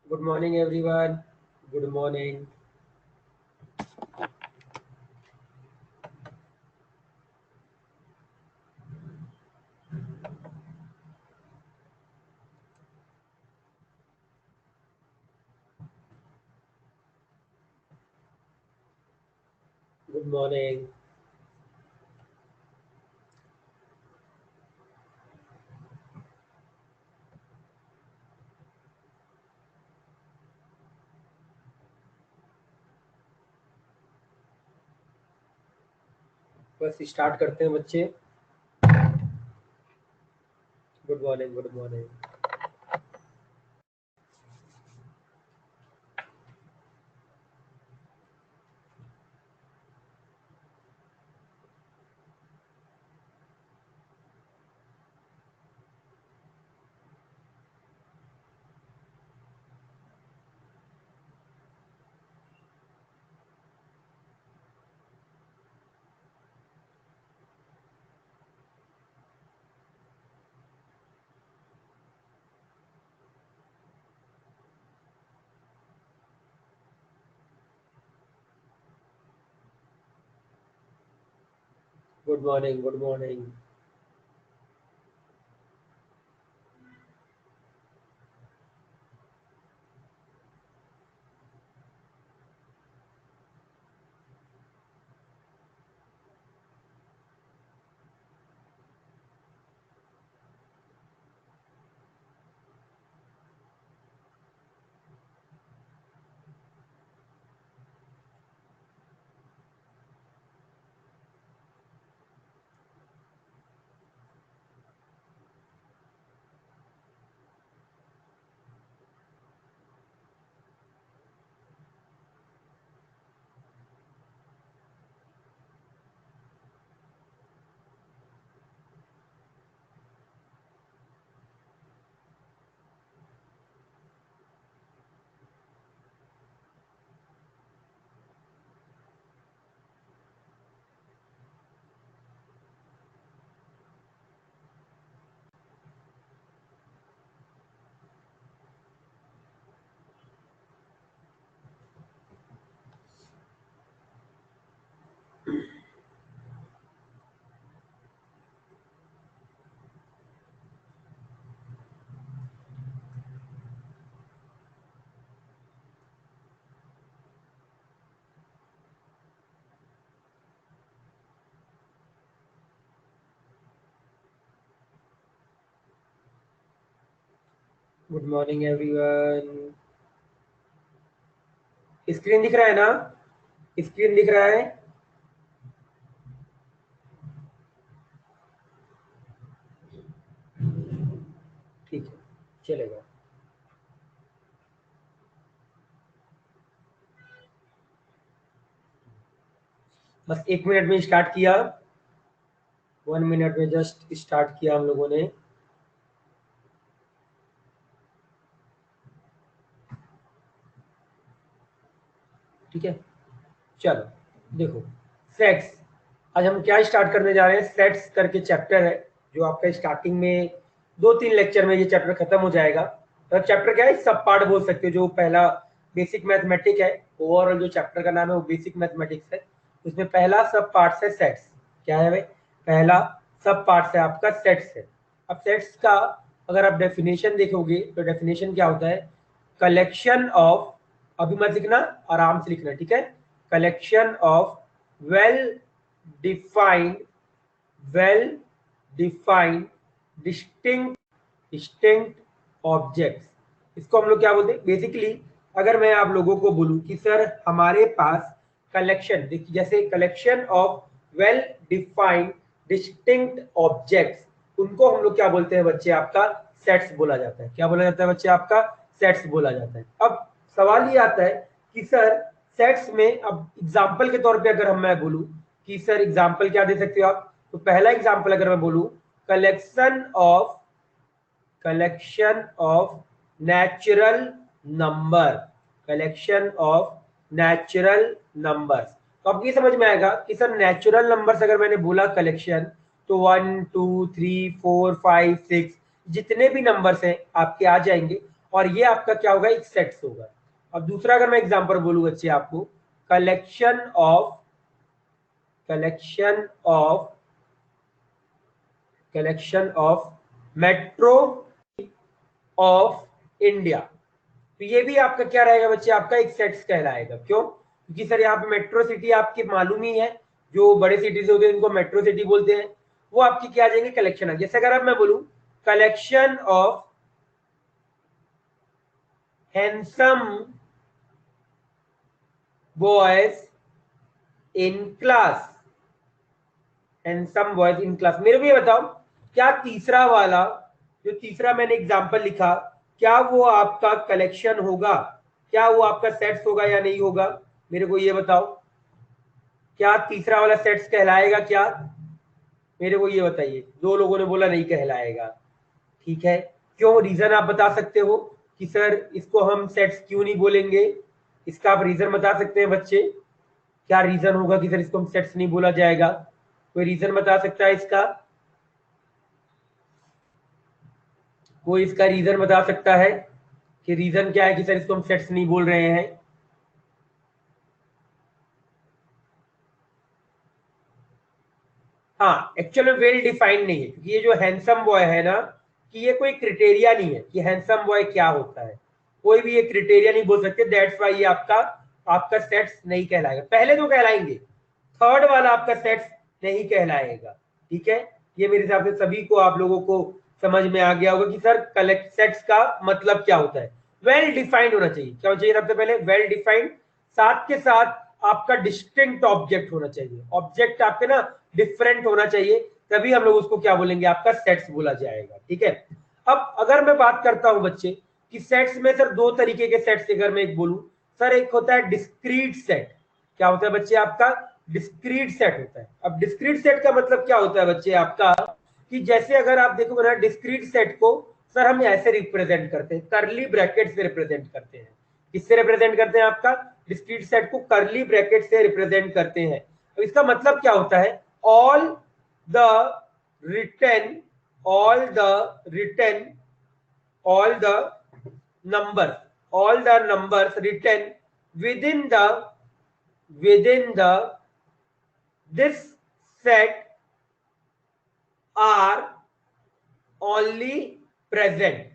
Good morning, everyone. Good morning. Good morning. बस start करते हैं बच्चे. Good morning. Good morning. Good morning. Good morning. Good morning everyone. Screen दिख रहा है ना? स्क्रीन दिख रहा है? ठीक है, चलेगा. बस 1 मिनट में स्टार्ट किया. 1 मिनट में जस्ट स्टार्ट किया हम लोगों ने. ठीक है, चलो देखो. सेट्स. आज हम क्या स्टार्ट करने जा रहे हैं? सेट्स करके चैप्टर है जो आपका स्टार्टिंग में 2-3 लेक्चर में ये चैप्टर खत्म हो जाएगा. तो चैप्टर क्या है? सब पार्ट बोल सकते हो. जो पहला बेसिक मैथमेटिक है, ओवरऑल जो चैप्टर का नाम है वो बेसिक मैथमेटिक्स है. उसमें पहला सब पार्ट है सेट्स. क्या है भाई? पहला सब पार्ट है आपका सेट्स है. अब सेट्स का अगर आप डेफिनेशन देखोगे तो डेफिनेशन क्या होता है? कलेक्शन ऑफ, अभी मत लिखना, आराम से लिखना, ठीक है? Collection of well defined, well defined distinct objects. इसको हम लोग क्या बोलते हैं बेसिकली? अगर मैं आप लोगों को बोलूं कि सर हमारे पास कलेक्शन, देखिए जैसे collection of well defined distinct objects, उनको हम लोग क्या बोलते हैं बच्चे? आपका सेट्स बोला जाता है. क्या बोला जाता है बच्चे? आपका सेट्स बोला जाता है. अब सवाल ये आता है कि सर सेट्स में, अब एग्जाम्पल के तौर पे अगर हम मैं बोलूं कि सर एग्जाम्पल क्या दे सकते हो आप, तो पहला एग्जाम्पल अगर मैं बोलूं collection of natural number, collection of natural numbers. तो आपको ये समझ में आएगा कि सर नेचुरल नंबर्स अगर मैंने बोला कलेक्शन, तो 1 2 3 4 5 6 जितने भी नंबर्स हैं आपके आ जाएंगे. और ये आपका क्या होगा, एक सेट्स होगा। अब दूसरा अगर मैं एग्जांपल बोलूं बच्चे आपको, collection of metro of India, तो ये भी आपका क्या रहेगा बच्चे, आपका एक सेट्स कहलाएगा। क्यों? क्योंकि सर यहाँ पे मेट्रो सिटी आपके मालूम ही है, जो बड़े सिटीज होते हैं उनको मेट्रो सिटी बोलते हैं, वो आपकी क्या आ जाएंगे, कलेक्शन। जैसे अगर अब मैं बोलूं collection of handsome boys in class, handsome boys in class, मेरे को ये बताओ क्या तीसरा वाला, जो तीसरा मैंने एग्जांपल लिखा, क्या वो आपका कलेक्शन होगा, क्या वो आपका सेट्स होगा या नहीं होगा? मेरे को ये बताओ, क्या तीसरा वाला सेट्स कहलाएगा क्या? मेरे को ये बताइए। दो लोगों ने बोला नहीं कहलाएगा। ठीक है, क्यों? रीजन आप बता सकते हो कि सर इसको हम सेट्स क्यों नहीं बोलेंगे, इसका आप रीजन बता सकते हैं बच्चे? क्या रीजन होगा कि सर इसको हम सेट्स नहीं बोला जाएगा? कोई रीजन बता सकता है इसका? कोई इसका रीजन बता सकता है कि रीजन क्या है कि सर इसको हम सेट्स नहीं बोल रहे हैं? हाँ, एक्चुअली वेल डिफाइंड नहीं है, क्योंकि ये जो हैंडसम बॉय है ना, कि ये कोई क्रिटेरिया नहीं है कि हैंडसम बॉय क्या होता है, कोई भी ये क्रिटेरिया नहीं बोल सकते, दैट्स वाई ये आपका आपका सेट्स नहीं कहलाएगा। पहले तो कहलाएंगे, थर्ड वाला आपका सेट्स नहीं कहलाएगा। ठीक है, ये मेरे हिसाब से सभी को, आप लोगों को समझ में आ गया होगा कि सर कलेक्ट सेट्स का मतलब क्या होता है। वेल डिफाइंड होना चाहिए। क्या होना चाहिए? सबसे पहले वेल डिफाइंड, साथ के साथ आपका डिस्टिंक्ट ऑब्जेक्ट होना चाहिए, ऑब्जेक्ट आपके ना डिफरेंट होना चाहिए, तभी हम लोग उसको क्या बोलेंगे, आपका सेट्स बोला जाएगा। ठीक है, अब अगर मैं बात करता हूं बच्चे कि सेट्स में सर दो तरीके के सेट्स, अगर मैं एक बोलूं सर, एक होता है डिस्क्रीट सेट। क्या होता है बच्चे आपका? डिस्क्रीट सेट होता है। अब डिस्क्रीट सेट का मतलब क्या होता है बच्चे आपका, कि जैसे अगर आप देखो ना, डिस्क्रीट सेट को सर हम ऐसे रिप्रेजेंट करते हैं, करली ब्रैकेट से रिप्रेजेंट करते हैं। किससे रिप्रेजेंट करते हैं? आपका डिस्क्रीट सेट को करली ब्रैकेट से रिप्रेजेंट करते हैं। अब इसका मतलब क्या होता है? All the written all the written all the numbers all the numbers written within the this set are only present,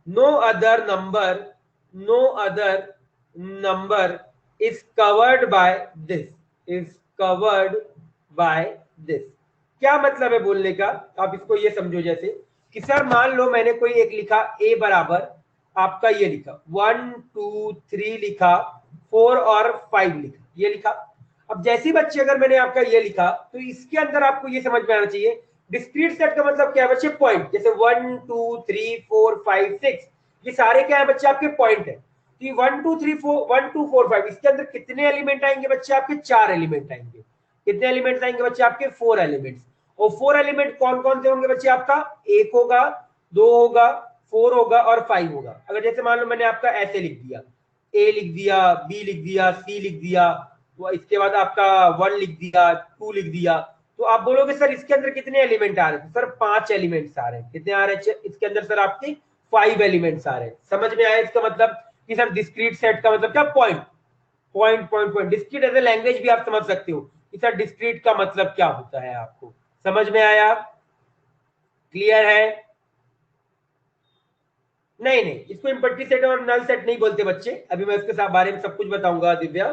no other number is covered by this, क्या मतलब है बोलने का? आप इसको ये समझो जैसे कि सर मान लो मैंने कोई एक लिखा a बराबर आपका ये लिखा 1 2 3 लिखा, 4 और 5 लिखा, ये लिखा। अब जैसी बच्चे अगर मैंने आपका ये लिखा, तो इसके अंदर आपको ये समझ में आना चाहिए डिस्क्रीट सेट का मतलब क्या है बच्चे? पॉइंट। जैसे 1 2 3 4 5 6 ये सारे क्या है बच्चे? आपके पॉइंट है। तो 1 2 3 4 1 2 4 5 इसके अंदर कितने एलिमेंट आएंगे बच्चे? आपके 4 एलिमेंट आएंगे। कितने एलिमेंट्स आएंगे बच्चे? आपके 4 एलिमेंट्स। और 4 एलिमेंट कौन कौन से होंगे बच्चे? आपका 1 होगा, 2 होगा, 4 होगा और 5 होगा। अगर जैसे मान लो मैंने आपका ऐसे लिख दिया, ए लिख दिया, बी लिख दिया, सी लिख दिया, इसके बाद आपका 1 लिख दिया, 2 लिख दिया, तो आप बोलोगे सर इसके अंदर कितने एलिमेंट आ रहे हैं? सर 5 एलिमेंट्स आ रहे हैं। कितने आ रहे हैं इसके अंदर? सर आपके 5 एलिमेंट्स आ रहे हैं। समझ में आया इसका मतलब कि सर डिस्क्रीट सेट का मतलब क्या? Point point point point. Discrete as a language भी आप समझ सकते हो कि सर डिस्क्रीट का मतलब क्या होता है। आपको समझ में आया? क्लियर है? नहीं नहीं, इसको इम्पटी सेट और नल सेट नहीं बोलते बच्चे, अभी मैं इसके बारे में सब कुछ बताऊंगा दिव्या।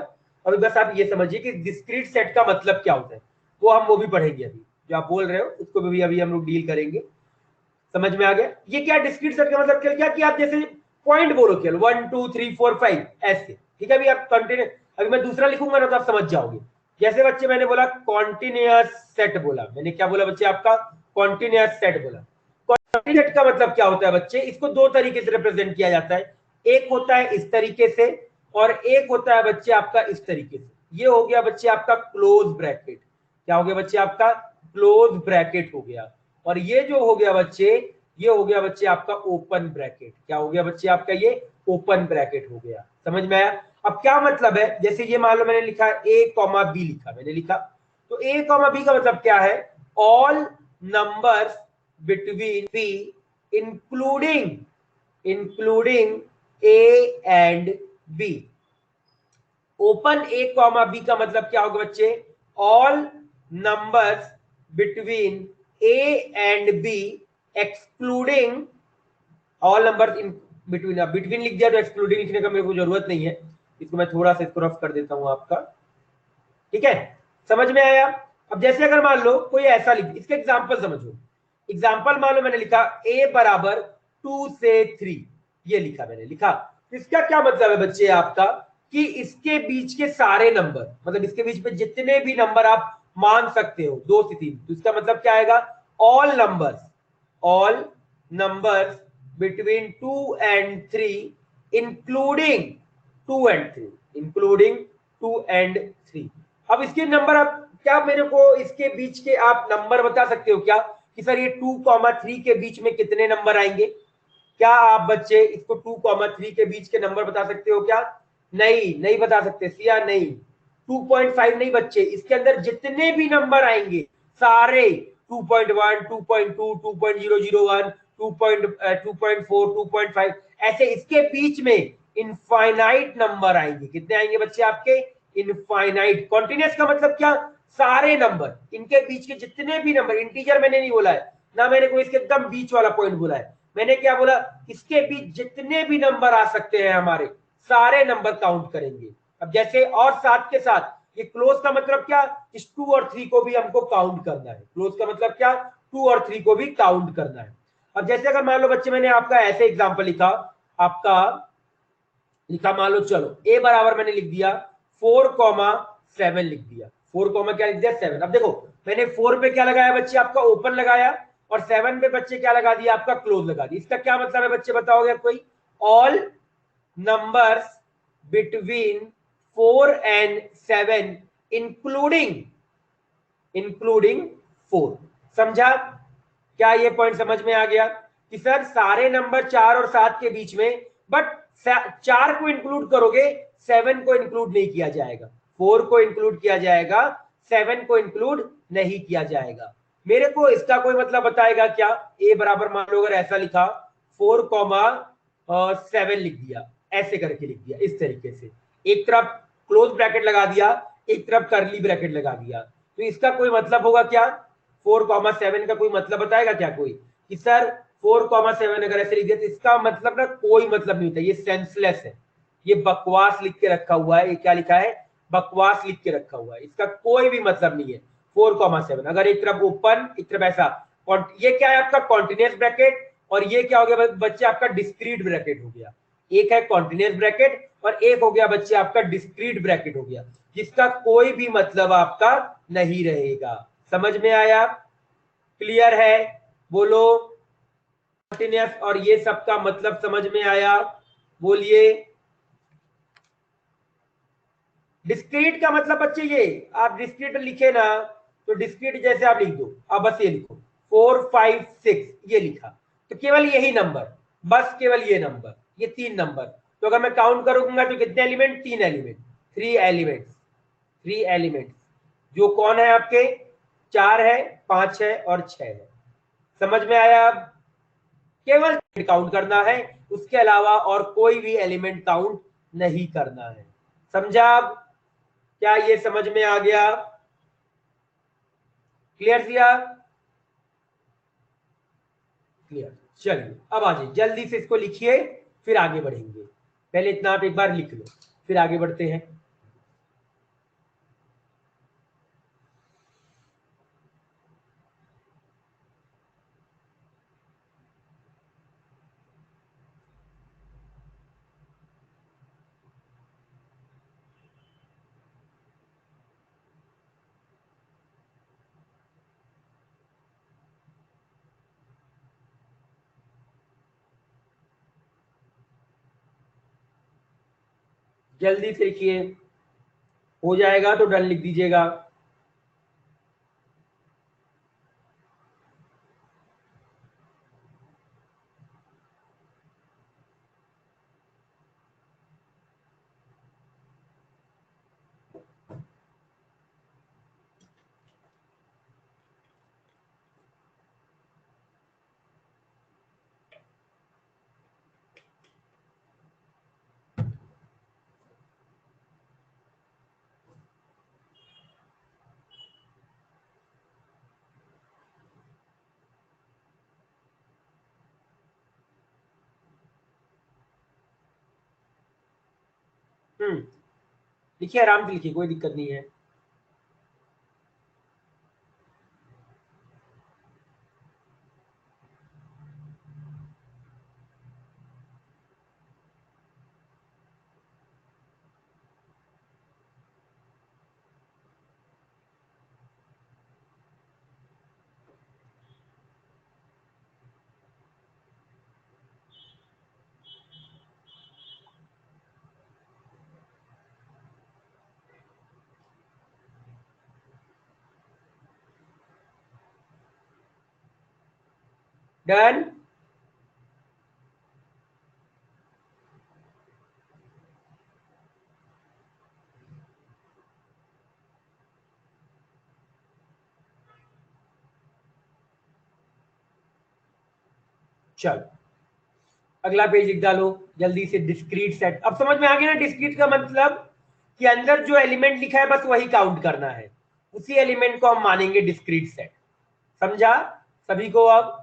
अभी बस आप ये समझिए कि डिस्क्रीट सेट का मतलब क्या होता है, वो भी पढ़ेंगे। अभी जो आप बोल रहे हो उसको भी अभी हम लोग डील करेंगे। समझ में आ गया? ये क्या डिस्क्रीट सेट का मतलब क्या कि आप जैसे पॉइंट बोलो केवल 1 2 3 4 5 ऐसे। ठीक है, अभी आप कंटिन्यू, अभी मैं दूसरा लिखूंगा ना तो आप समझ जाओगे। जैसे बच्चे मैंने बोला कॉन्टिन्यूअस सेट, बोला मैंने, क्या बोला बच्चे? आपका कॉन्टिन्यूअस सेट बोला। सेट का मतलब क्या होता है बच्चे? इसको दो तरीके से रिप्रेजेंट किया जाता है, एक होता है इस तरीके से और एक होता है बच्चे आपका इस तरीके से। ये हो गया बच्चे आपका क्लोज ब्रैकेट। क्या हो गया बच्चे? आपका क्लोज ब्रैकेट हो गया। और ये जो हो गया बच्चे, ये हो गया बच्चे आपका ओपन ब्रैकेट। क्या हो गया बच्चे? आपका ये ओपन ब्रैकेट हो गया। समझ में आया? अब क्या मतलब है? जैसे ये मान लो मैंने लिखा a कॉमा बी लिखा, मैंने लिखा तो a कॉमा बी का मतलब क्या है? All numbers between p including a and b. Open a comma b का मतलब क्या होगा बच्चे? All numbers between a and b excluding all numbers in between. अब बिटवीन लिख दिया तो एक्सक्लूडिंग लिखने का मेरे को जरूरत नहीं है, इसको मैं थोड़ा सा इसको रफ कर देता हूं आपका। ठीक है, समझ में आया? अब जैसे अगर मान लो कोई ऐसा लिख, इसका एग्जांपल समझो। एग्जांपल मान लो मैंने लिखा a बराबर 2 से 3, ये लिखा मैंने लिखा। तो इसका क्या मतलब है बच्चे आपका कि इसके बीच के सारे नंबर, मतलब इसके बीच में जितने भी नंबर आप मान सकते हो 2 से 3, तो इसका मतलब क्या आएगा? All numbers between 2 and 3 including 2 and 3, including 2 and 3। अब इसके नंबर, आप क्या मेरे को इसके बीच के आप नंबर बता सकते हो क्या कि सर ये 2,3 के बीच में कितने नंबर आएंगे? क्या आप बच्चे इसको 2,3 के बीच के नंबर बता सकते हो क्या? नहीं, नहीं बता सकते। सिया नहीं, 2.5 नहीं बच्चे, इसके अंदर जितने भी नंबर आएंगे सारे 2.1, 2.2, 2.001, 2.4, 2.5, ऐसे इसके बीच में इनफाइनाइट नंबर आएंगे। कितने आएंगे बच्चे आपके? इनफाइनाइट। कॉन्टिन्यूस का मतलब क्या? सारे नंबर, इनके बीच के जितने भी नंबर, इंटीजर मैंने नहीं बोला है ना, मैंने कोई इसके एकदम बीच वाला पॉइंट बोला है। मैंने क्या बोला? इसके बीच जितने भी नंबर आ सकते हैं हमारे सारे नंबर काउंट करेंगे। अब जैसे और साथ के साथ ये क्लोज का मतलब क्या? इस 2 और 3 को भी हमको काउंट करना है। क्लोज का मतलब क्या? 2 और 3 को भी काउंट करना है। अब जैसे अगर मान लो बच्चे मैंने आपका ऐसे एग्जांपल लिखा, आपका लिखा मान लो, चलो ए बराबर मैंने लिख दिया 4,7 लिख दिया। 4, क्या लिख दिया? 7। अब देखो मैंने 4 पे क्या लगाया बच्चे? आपका ओपन लगाया, और 7 पे बच्चे क्या लगा दिया? आपका क्लोज लगा दिया। इसका क्या मतलब है बच्चे, बताओगे कोई? All numbers between 4 and 7 including 4। समझा? क्या ये पॉइंट समझ में आ गया कि सर सारे नंबर 4 और 7 के बीच में, बट 4 को इंक्लूड करोगे, 7 को इंक्लूड नहीं किया जाएगा, 4 को इंक्लूड किया जाएगा, 7 को इंक्लूड नहीं किया जाएगा। मेरे को इसका कोई मतलब बताएगा क्या? ए बराबर मान लो अगर ऐसा लिखा 4,7 लिख दिया, ऐसे करके लिख दिया इस तरीके से, एक तरफ क्लोज ब्रैकेट लगा दिया, एक तरफ करली ब्रैकेट लगा दिया, तो इसका कोई मतलब होगा क्या? 4,7 का कोई मतलब बताएगा क्या कोई कि सर 4,7 अगर ऐसे लिख दिया तो इसका मतलब ना कोई मतलब नहीं होता, ये सेंसलेस है, ये बकवास लिख के रखा हुआ है। ये क्या लिखा है? बकवास लिख के रखा हुआ है, इसका कोई भी मतलब नहीं है। 4,7 अगर एक तरफ ओपन एक तरफ ऐसा, ये क्या है? आपका कॉन्टिन्यूस ब्रैकेट, और ये क्या हो गया बच्चे? आपका डिस्क्रीट ब्रैकेट हो गया। एक है कॉन्टिन्यूस ब्रैकेट और एक हो गया बच्चे आपका डिस्क्रीट ब्रैकेट हो गया, जिसका कोई भी मतलब आपका नहीं रहेगा। समझ में आया? क्लियर है? बोलो। कॉन्टिन्यूस और ये सब का मतलब समझ में आया? बोलिए। डिस्क्रीट का मतलब बच्चे ये, आप डिस्क्रीट लिखे ना, तो डिस्क्रीट जैसे आप लिख दो, आप बस ये लिखो 4, 5, 6 ये लिखा, तो केवल यही नंबर, बस केवल ये नंबर, ये 3 नंबर। तो अगर मैं काउंट करूंगा तो कितने एलिमेंट? 3 एलिमेंट, 3 एलिमेंट्स, 3 एलिमेंट्स, जो कौन है आपके? 4 है, 5 है और 6 है। समझ में आया? अब केवल काउंट करना है, उसके अलावा और कोई भी एलिमेंट काउंट नहीं करना है। समझा? अब क्या ये समझ में आ गया? क्लियर किया? क्लियर। चलिए अब आ जाइए, जल्दी से इसको लिखिए, फिर आगे बढ़ेंगे। पहले इतना आप एक बार लिख लो, फिर आगे बढ़ते हैं। जल्दी से लिखिए, हो जाएगा तो डन लिख दीजिएगा। लिखिए, आराम से लिखिए, कोई दिक्कत नहीं है। डन। चलो अगला पेज लिख डालो जल्दी से, डिस्क्रीट सेट। अब समझ में आ गया ना, डिस्क्रीट का मतलब कि अंदर जो एलिमेंट लिखा है बस वही काउंट करना है, उसी एलिमेंट को हम मानेंगे डिस्क्रीट सेट। समझा सभी को? अब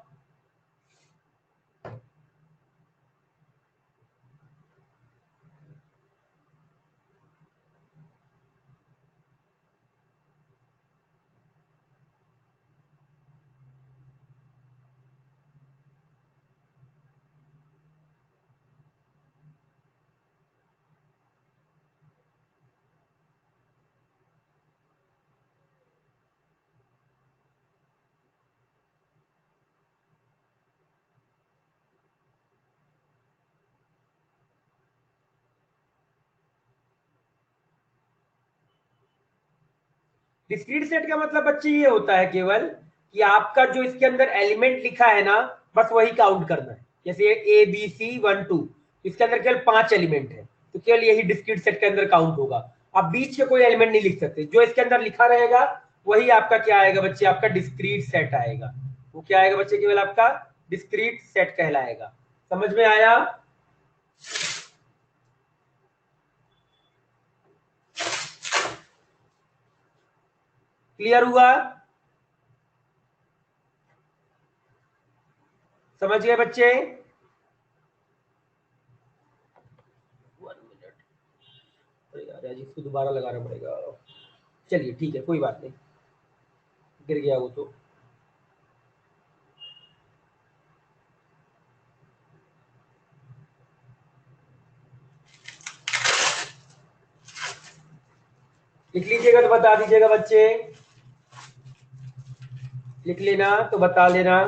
डिस्क्रीट सेट का मतलब बच्चे ये होता है केवल कि आपका जो इसके अंदर एलिमेंट लिखा है ना, बस वही काउंट करना है। जैसे ABC 1 2, इसके अंदर केवल 5 एलिमेंट है, तो केवल यही डिस्क्रीट सेट के अंदर काउंट होगा। आप बीच के कोई एलिमेंट नहीं लिख सकते, जो इसके अंदर लिखा रहेगा वही आपका क्या आएगा बच्चे, आपका डिस्क्रीट सेट आएगा। वो क्या आएगा बच्चे, केवल आपका डिस्क्रीट सेट कहलाएगा। समझ में आया? क्लियर हुआ? समझ गए बच्चे? 1 मिनट, अरे यार आज इसको दोबारा लगाना पड़ेगा। चलिए ठीक है, कोई बात नहीं, गिर गया वो तो। लिख लीजिएगा तो बता दीजिएगा बच्चे, लिख लेना तो बता लेना।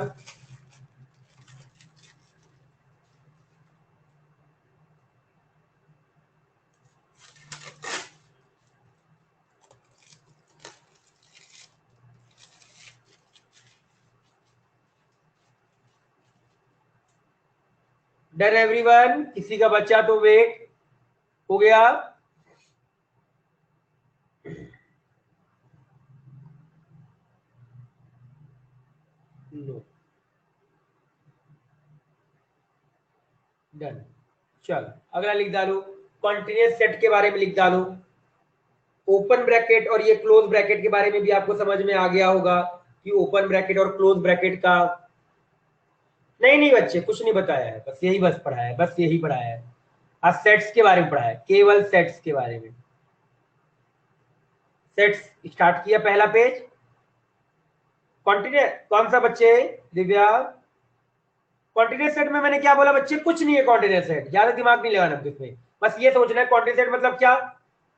Done everyone? किसी का बच्चा तो वेट हो गया? नो। डन। चलो अगला लिख डालो, कॉन्टिन्यूअस सेट के बारे में लिख डालो। ओपन ब्रैकेट और ये क्लोज ब्रैकेट के बारे में भी आपको समझ में आ गया होगा कि ओपन ब्रैकेट और क्लोज ब्रैकेट का। नहीं नहीं बच्चे, कुछ नहीं बताया है, बस यही बस पढ़ाया है, बस यही पढ़ाया है। आज सेट्स के बारे में पढ़ाया है, केवल सेट्स के बारे में। सेट्स स्टार्ट किया, पहला पेज कॉन्टिन्यूअस। कौन सा बच्चे? दिव्या। कॉन्टिन्यूअस सेट में मैंने क्या बोला बच्चे? कुछ नहीं है कॉन्टिन्यूअस सेट, ज्यादा दिमाग नहीं लगाना इसमें। बस ये सोचना है कॉन्टिन्यूअस सेट मतलब क्या,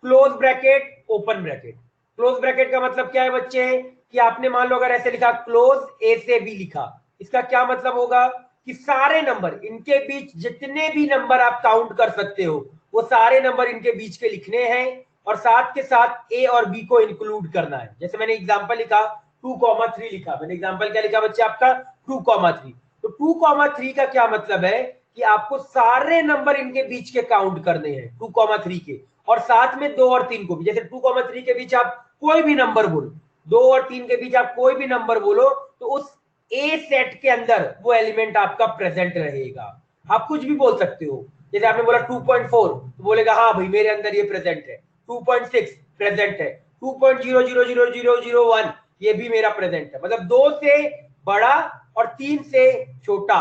close bracket open bracket. Close bracket का मतलब क्या है बच्चे, कि आपने मान लो अगर ऐसे लिखा क्लोज ए से बी लिखा, इसका क्या मतलब होगा कि सारे नंबर इनके बीच जितने भी नंबर आप काउंट कर सकते हो वो सारे नंबर इनके बीच के लिखने हैं, और साथ के साथ ए और बी को इंक्लूड करना है। जैसे मैंने एग्जांपल लिखा 2,3 लिखा, मैंने एग्जांपल क्या लिखा बच्चे आपका 2,3। तो 2,3 का क्या मतलब है कि आपको सारे नंबर इनके बीच के काउंट करने हैं 2,3 के, और साथ में 2 और 3 को भी। जैसे 2,3 के बीच आप कोई भी नंबर बोलो, 2 और 3 के बीच आप कोई भी नंबर बोलो, तो उस ए सेट के अंदर वो एलिमेंट आपका प्रेजेंट रहेगा। आप कुछ भी बोल सकते हो, जैसे आपने बोला 2.4 तो बोलेगा हाँ भाई मेरे अंदर ये प्रेजेंट है। 2.6 प्रेजेंट है। 2.0000001 ये भी मेरा प्रेजेंट है। मतलब 2 से बड़ा और 3 से छोटा।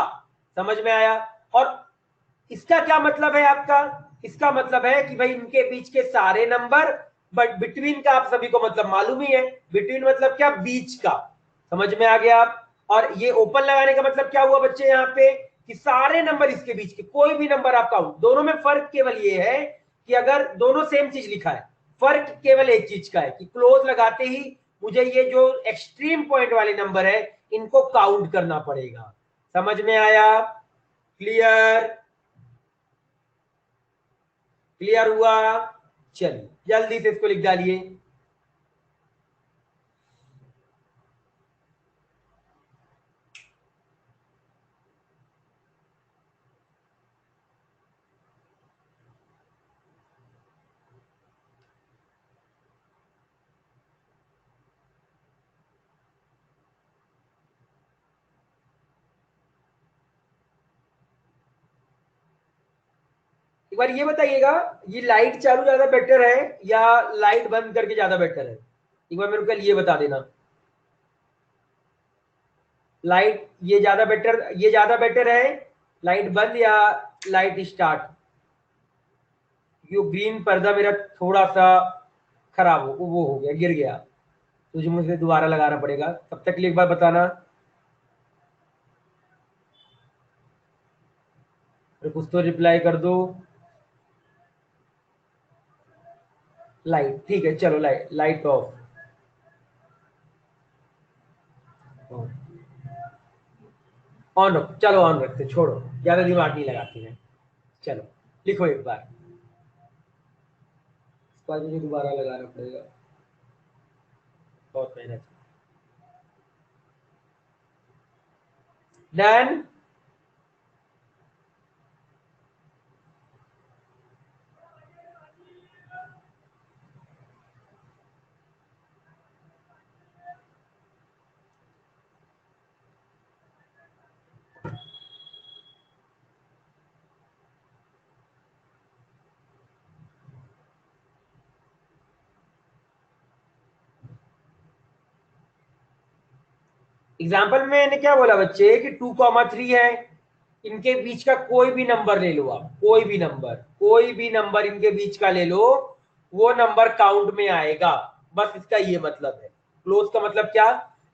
समझ में आया? और इसका क्या मतलब है आपका? इसका मतलब है कि भाई इनके बीच के सारे नंबर, बट बिटवीन का आप सभी को मतलब मालूम ही है। बिटवीन मतलब क्या? बीच का। समझ में आ गया आप? और ये ओपन लगाने का मतलब क्या हुआ बच्चे यहाँ पे? कि सारे नंबर इसके बीच के, कोई भी नंबर आप काउंट। दोनों में फर्क केवल ये है कि अगर दोनों सेम चीज लिखा है, फर्क केवल एक चीज का है कि क्लोज लगाते ही मुझे ये जो एक्सट्रीम पॉइंट वाले नंबर है इनको काउंट करना पड़ेगा। समझ में आया? क्लियर? क्लियर हुआ? चलिए जल्दी से इसको लिख डालिए। एक बार ये बताइएगा, ये लाइट चालू ज्यादा बेटर है या लाइट बंद करके ज्यादा बेटर है? एक बार मेरे को ये बता देना। लाइट ये ज्यादा बेटर, ये ज्यादा बेटर है लाइट बंद या लाइट स्टार्ट? यो ग्रीन पर्दा मेरा थोड़ा सा खराब वो हो गया, गिर गया, तो मुझे दोबारा लगाना पड़ेगा। तब तक के लिए एक बार बताना। कुछ तो रिप्लाई कर दो। लाइट ठीक है, चलो लाइट लाइट ऑफ। ऑन रखो, चलो ऑन रखते, छोड़ो, ज्यादा दिमाग नहीं लगाते हैं। चलो लिखो एक बार, इसके बाद मुझे दोबारा लगाना पड़ेगा, बहुत मेहनत। डन। एग्जाम्पल में मैंने क्या बोला बच्चे कि 2,3 है, इनके बीच का कोई भी नंबर ले लो आप, कोई भी नंबर, कोई भी नंबर इनके बीच का ले लो, वो नंबर काउंट में आएगा। बस इसका ये मतलब है। क्लोज का मतलब क्या?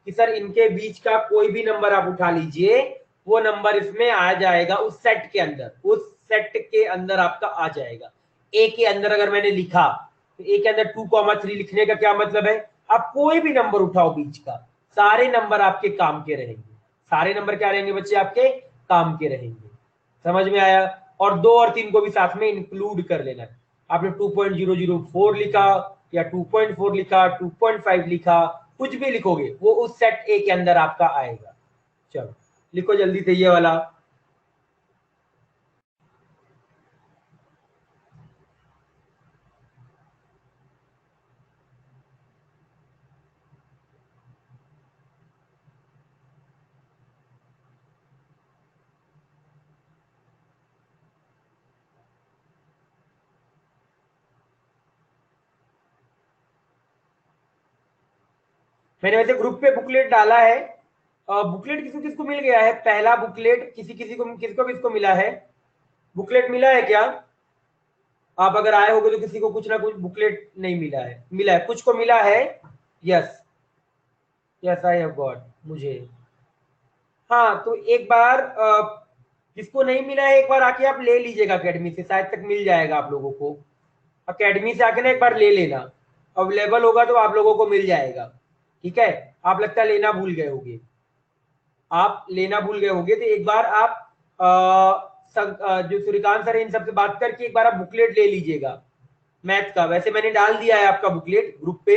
कि सर इनके बीच का कोई भी नंबर आप उठा लीजिए, वो नंबर इसमें आ जाएगा, उस सेट के अंदर, उस सेट के अंदर आपका आ जाएगा। ए के अंदर अगर मैंने लिखा तो ए के अंदर 2,3 लिखने का क्या मतलब है? आप कोई भी नंबर उठाओ बीच का, सारे नंबर आपके काम के रहेंगे। सारे नंबर क्या रहेंगे बच्चे? आपके काम के रहेंगे। समझ में आया? और 2 और 3 को भी साथ में इंक्लूड कर लेना है। आपने 2.004 लिखा या 2.4 लिखा, 2.5 लिखा, कुछ भी लिखोगे वो उस सेट ए के अंदर आपका आएगा। चलो लिखो जल्दी से ये वाला। मैंने वैसे ग्रुप पे बुकलेट डाला है। बुकलेट किसी किसको मिल गया है? पहला बुकलेट किसी किसी को, किसको किसको मिला है? बुकलेट मिला है क्या? आप अगर आए होगे तो किसी को कुछ ना कुछ बुकलेट नहीं मिला है? मिला है, कुछ को मिला है। Yes, yes I have got. मुझे हाँ, तो एक बार जिसको नहीं मिला है एक बार आके आप ले लीजिएगा अकेडमी से, शायद तक मिल जाएगा आप लोगों को। अकेडमी से आके ना एक बार ले लेना, अवेलेबल होगा तो आप लोगों को मिल जाएगा। ठीक है? आप लगता है लेना भूल गए होगे, आप लेना भूल गए होगे, तो एक बार आप जो सूर्यकांत सर है इन सबसे बात करके एक बार आप बुकलेट ले लीजिएगा मैथ का। वैसे मैंने डाल दिया है आपका बुकलेट ग्रुप पे,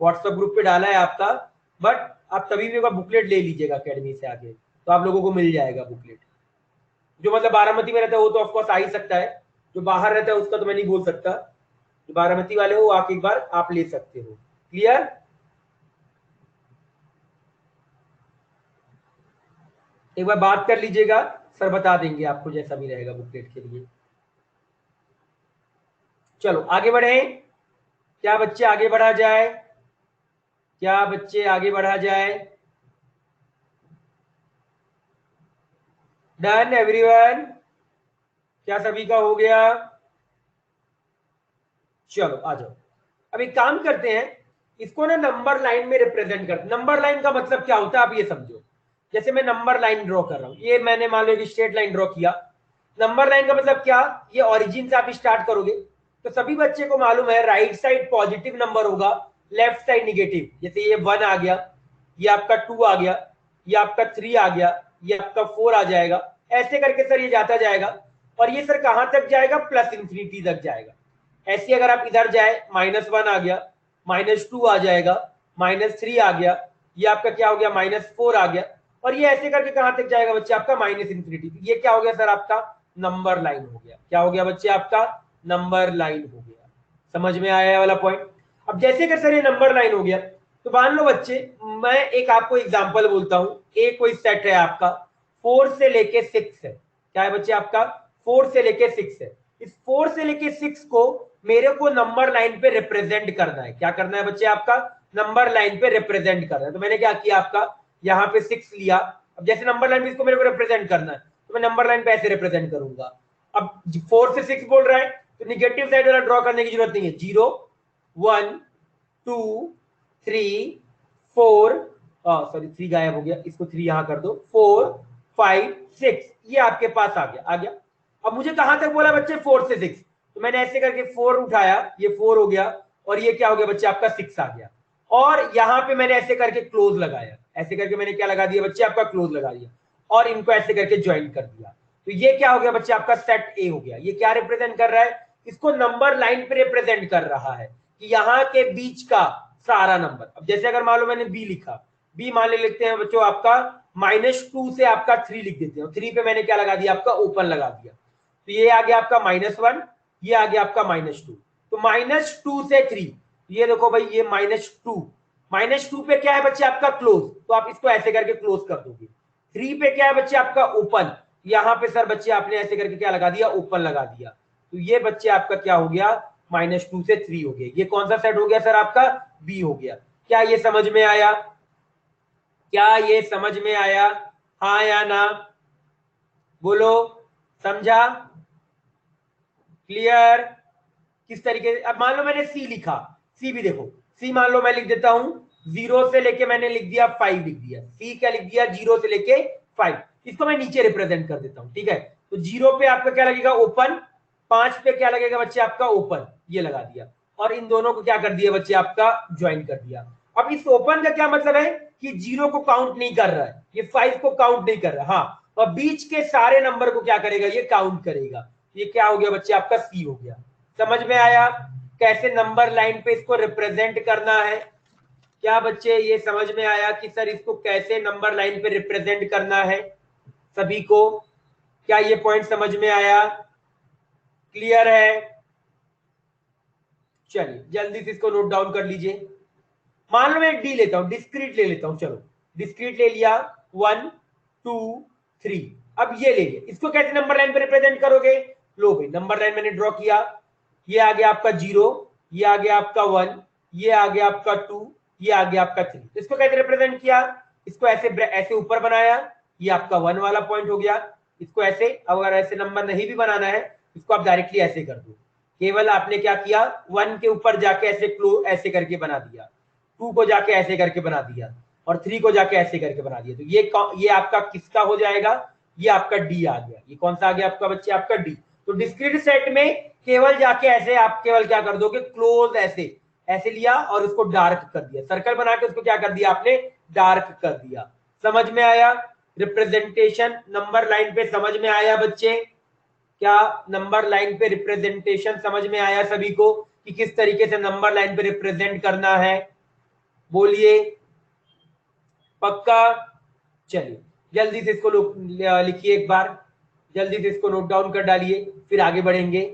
व्हाट्सएप ग्रुप पे डाला है आपका, बट आप तभी भी एक बार बुकलेट ले लीजिएगा अकेडमी से आके, तो आप लोगों को मिल जाएगा बुकलेट। जो मतलब बारामती में रहता है वो तो ऑफकोर्स आ ही सकता है, जो बाहर रहता है उसका तो मैं नहीं बोल सकता। जो बारामती वाले हो आके एक बार आप ले सकते हो। क्लियर? एक बार बात कर लीजिएगा, सर बता देंगे आपको जैसा भी रहेगा बुकलेट के लिए। चलो आगे बढ़े। क्या बच्चे आगे बढ़ा जाए? क्या बच्चे आगे बढ़ा जाए? Done everyone? क्या सभी का हो गया? चलो आ जाओ। अब एक काम करते हैं, इसको ना नंबर लाइन में रिप्रेजेंट कर। नंबर लाइन का मतलब क्या होता है आप ये समझो। जैसे मैं नंबर लाइन ड्रॉ कर रहा हूं, ये मैंने मान लो एक स्ट्रेट लाइन ड्रॉ किया। नंबर लाइन का मतलब क्या, ये ओरिजिन से आप स्टार्ट करोगे तो सभी बच्चे को मालूम है राइट साइड पॉजिटिव नंबर होगा, लेफ्ट साइड निगेटिव। जैसे ये 1 आ गया, ये आपका 2 आ गया, ये आपका 3 आ गया, ये आपका 4 आ जाएगा। ऐसे करके सर ये जाता जाएगा, और ये सर कहां तक जाएगा, प्लस इंफिनिटी तक जाएगा। ऐसे अगर आप इधर जाए, -1 आ गया, -2 आ जाएगा, -3 आ गया, ये आपका क्या हो गया, -4 आ गया, और ये ऐसे करके कहां तक जाएगा बच्चे, आपका माइनस इंफिनिटी। ये क्या हो गया सर, आपका नंबर लाइन हो गया। क्या हो गया बच्चे, आपका नंबर लाइन हो गया। समझ में आया वाला पॉइंट? अब जैसे कि सर ये नंबर लाइन हो गया, तो मान लो बच्चे, मैं एक आपको एग्जांपल बोलता हूं। एक कोई सेट है आपका 4 से लेके 6 है। क्या है बच्चे, आपका 4 से लेके 6 है। इस 4 से लेके 6 को मेरे को नंबर लाइन पे रिप्रेजेंट करना है। क्या करना है बच्चे, आपका नंबर लाइन पे रिप्रेजेंट करना है। तो मैंने क्या किया, आपका यहाँ पे 6 लिया। अब जैसे नंबर लाइन पे इसको मेरे को रिप्रेजेंट करना है, तो मैं नंबर लाइन पे ऐसे रिप्रेजेंट करूंगा। अब 4 से 6 बोल रहा है, तो निगेटिव साइड वाला ड्रॉ करने की जरूरत नहीं है। 0 1 2 3 4, सॉरी 3 गायब हो गया, इसको 3 यहां कर दो, 4 5 6, ये आपके पास आ गया, आ गया। अब मुझे कहां तक बोला बच्चे, 4 से 6, तो मैंने ऐसे करके 4 उठाया, ये 4 हो गया, और ये क्या हो गया बच्चे, आपका 6 आ गया। और यहां पे मैंने ऐसे करके क्लोज लगाया, ऐसे करके मैंने क्या लगा दिया बच्चे, आपका क्लोज लगा दिया, और इनको ऐसे करके ज्वाइन कर दिया। तो ये क्या हो गया बच्चे, आपका सेट ए हो गया। ये क्या रिप्रेजेंट कर रहा है, इसको नंबर लाइन पे रिप्रेजेंट कर रहा है कि यहाँ के बीच का सारा नंबर। अब जैसे अगर मान लो मैंने बी लिखा, बी मान ले लिखते हैं बच्चों आपका -2 से आपका 3 लिख देते हैं। 3 पे मैंने क्या लगा दिया, आपका ओपन लगा दिया। तो ये आ गया आपका -1, ये आ गया आपका -2। तो -2 से 3, ये देखो भाई, ये -2 पे क्या है बच्चे, आपका क्लोज। तो आप इसको ऐसे करके क्लोज कर दोगे। 3 पे क्या है बच्चे, आपका ओपन। यहाँ पे सर बच्चे आपने ऐसे करके क्या लगा दिया, ओपन लगा दिया। तो ये बच्चे आपका क्या हो गया, -2 से 3 हो गया। ये कौन सा सेट हो गया सर, आपका बी हो गया। क्या ये समझ में आया, क्या ये समझ में आया, हाँ या ना, बोलो, समझा, क्लियर? किस तरीके से, अब मान लो मैंने सी लिखा, सी भी देखो, सी मान लो मैं लिख देता हूं 0 से लेके मैंने लिख दिया 5 लिख दिया। सी क्या लिख दिया, 0 से लेके 5। इसको मैं नीचे रिप्रेजेंट कर देता हूं, ठीक है। तो 0 पे आपका क्या लगेगा, ओपन। 5 पे क्या लगेगा बच्चे, आपका ओपन, ये लगा दिया। और इन दोनों को क्या कर दिया बच्चे, आपका ज्वाइन कर दिया। अब इस ओपन का क्या मतलब है कि 0 को काउंट नहीं कर रहा है, ये 5 को काउंट नहीं कर रहा। हाँ, और बीच के सारे नंबर को क्या करेगा, ये काउंट करेगा। ये क्या हो गया बच्चे, आपका सी हो गया। समझ में आया कैसे नंबर लाइन पे इसको रिप्रेजेंट करना है? क्या बच्चे ये समझ में आया कि सर इसको कैसे नंबर लाइन पे रिप्रेजेंट करना है सभी को? क्या ये पॉइंट समझ में आया, क्लियर है? चलिए जल्दी से इसको नोट डाउन कर लीजिए। मान लो मैं डी लेता हूं, डिस्क्रीट ले लेता हूं, चलो डिस्क्रीट ले लिया, 1 2 3। अब ये ले लिया, इसको कैसे नंबर लाइन पे रिप्रेजेंट करोगे? लो भाई, नंबर लाइन मैंने ड्रॉ किया, ये आ गया आपका 0, ये आ गया आपका 1, ये आ गया आपका 2, ये आ गया आपका 3। इसको कैसे रिप्रेजेंट किया, इसको ऐसे ऐसे ऊपर बनाया, ये आपका 1 वाला पॉइंट हो गया। इसको ऐसे, अगर ऐसे नंबर नहीं भी बनाना है, इसको आप डायरेक्टली ऐसे कर दो। केवल आपने क्या किया, 1 के ऊपर जाके ऐसे क्लोज ऐसे करके बना दिया, 2 को जाके ऐसे करके बना दिया, और 3 को जाके ऐसे करके बना दिया। तो ये आपका किसका हो जाएगा, ये आपका डी आ गया। ये कौन सा आ गया आपका बच्चे, आपका डी। तो डिस्क्रीट सेट में केवल जाके ऐसे आप केवल क्या कर दोगे, क्लोज ऐसे ऐसे लिया और उसको डार्क कर दिया, सर्कल बना के उसको क्या कर दिया आपने, डार्क कर दिया। समझ में आया? रिप्रेजेंटेशन नंबर लाइन पे समझ में आया बच्चे? क्या नंबर लाइन पे रिप्रेजेंटेशन समझ में आया सभी को कि किस तरीके से नंबर लाइन पे रिप्रेजेंट करना है? बोलिए, पक्का? चलिए जल्दी से इसको लिखिए एक बार, जल्दी से इसको नोट डाउन कर डालिए, फिर आगे बढ़ेंगे।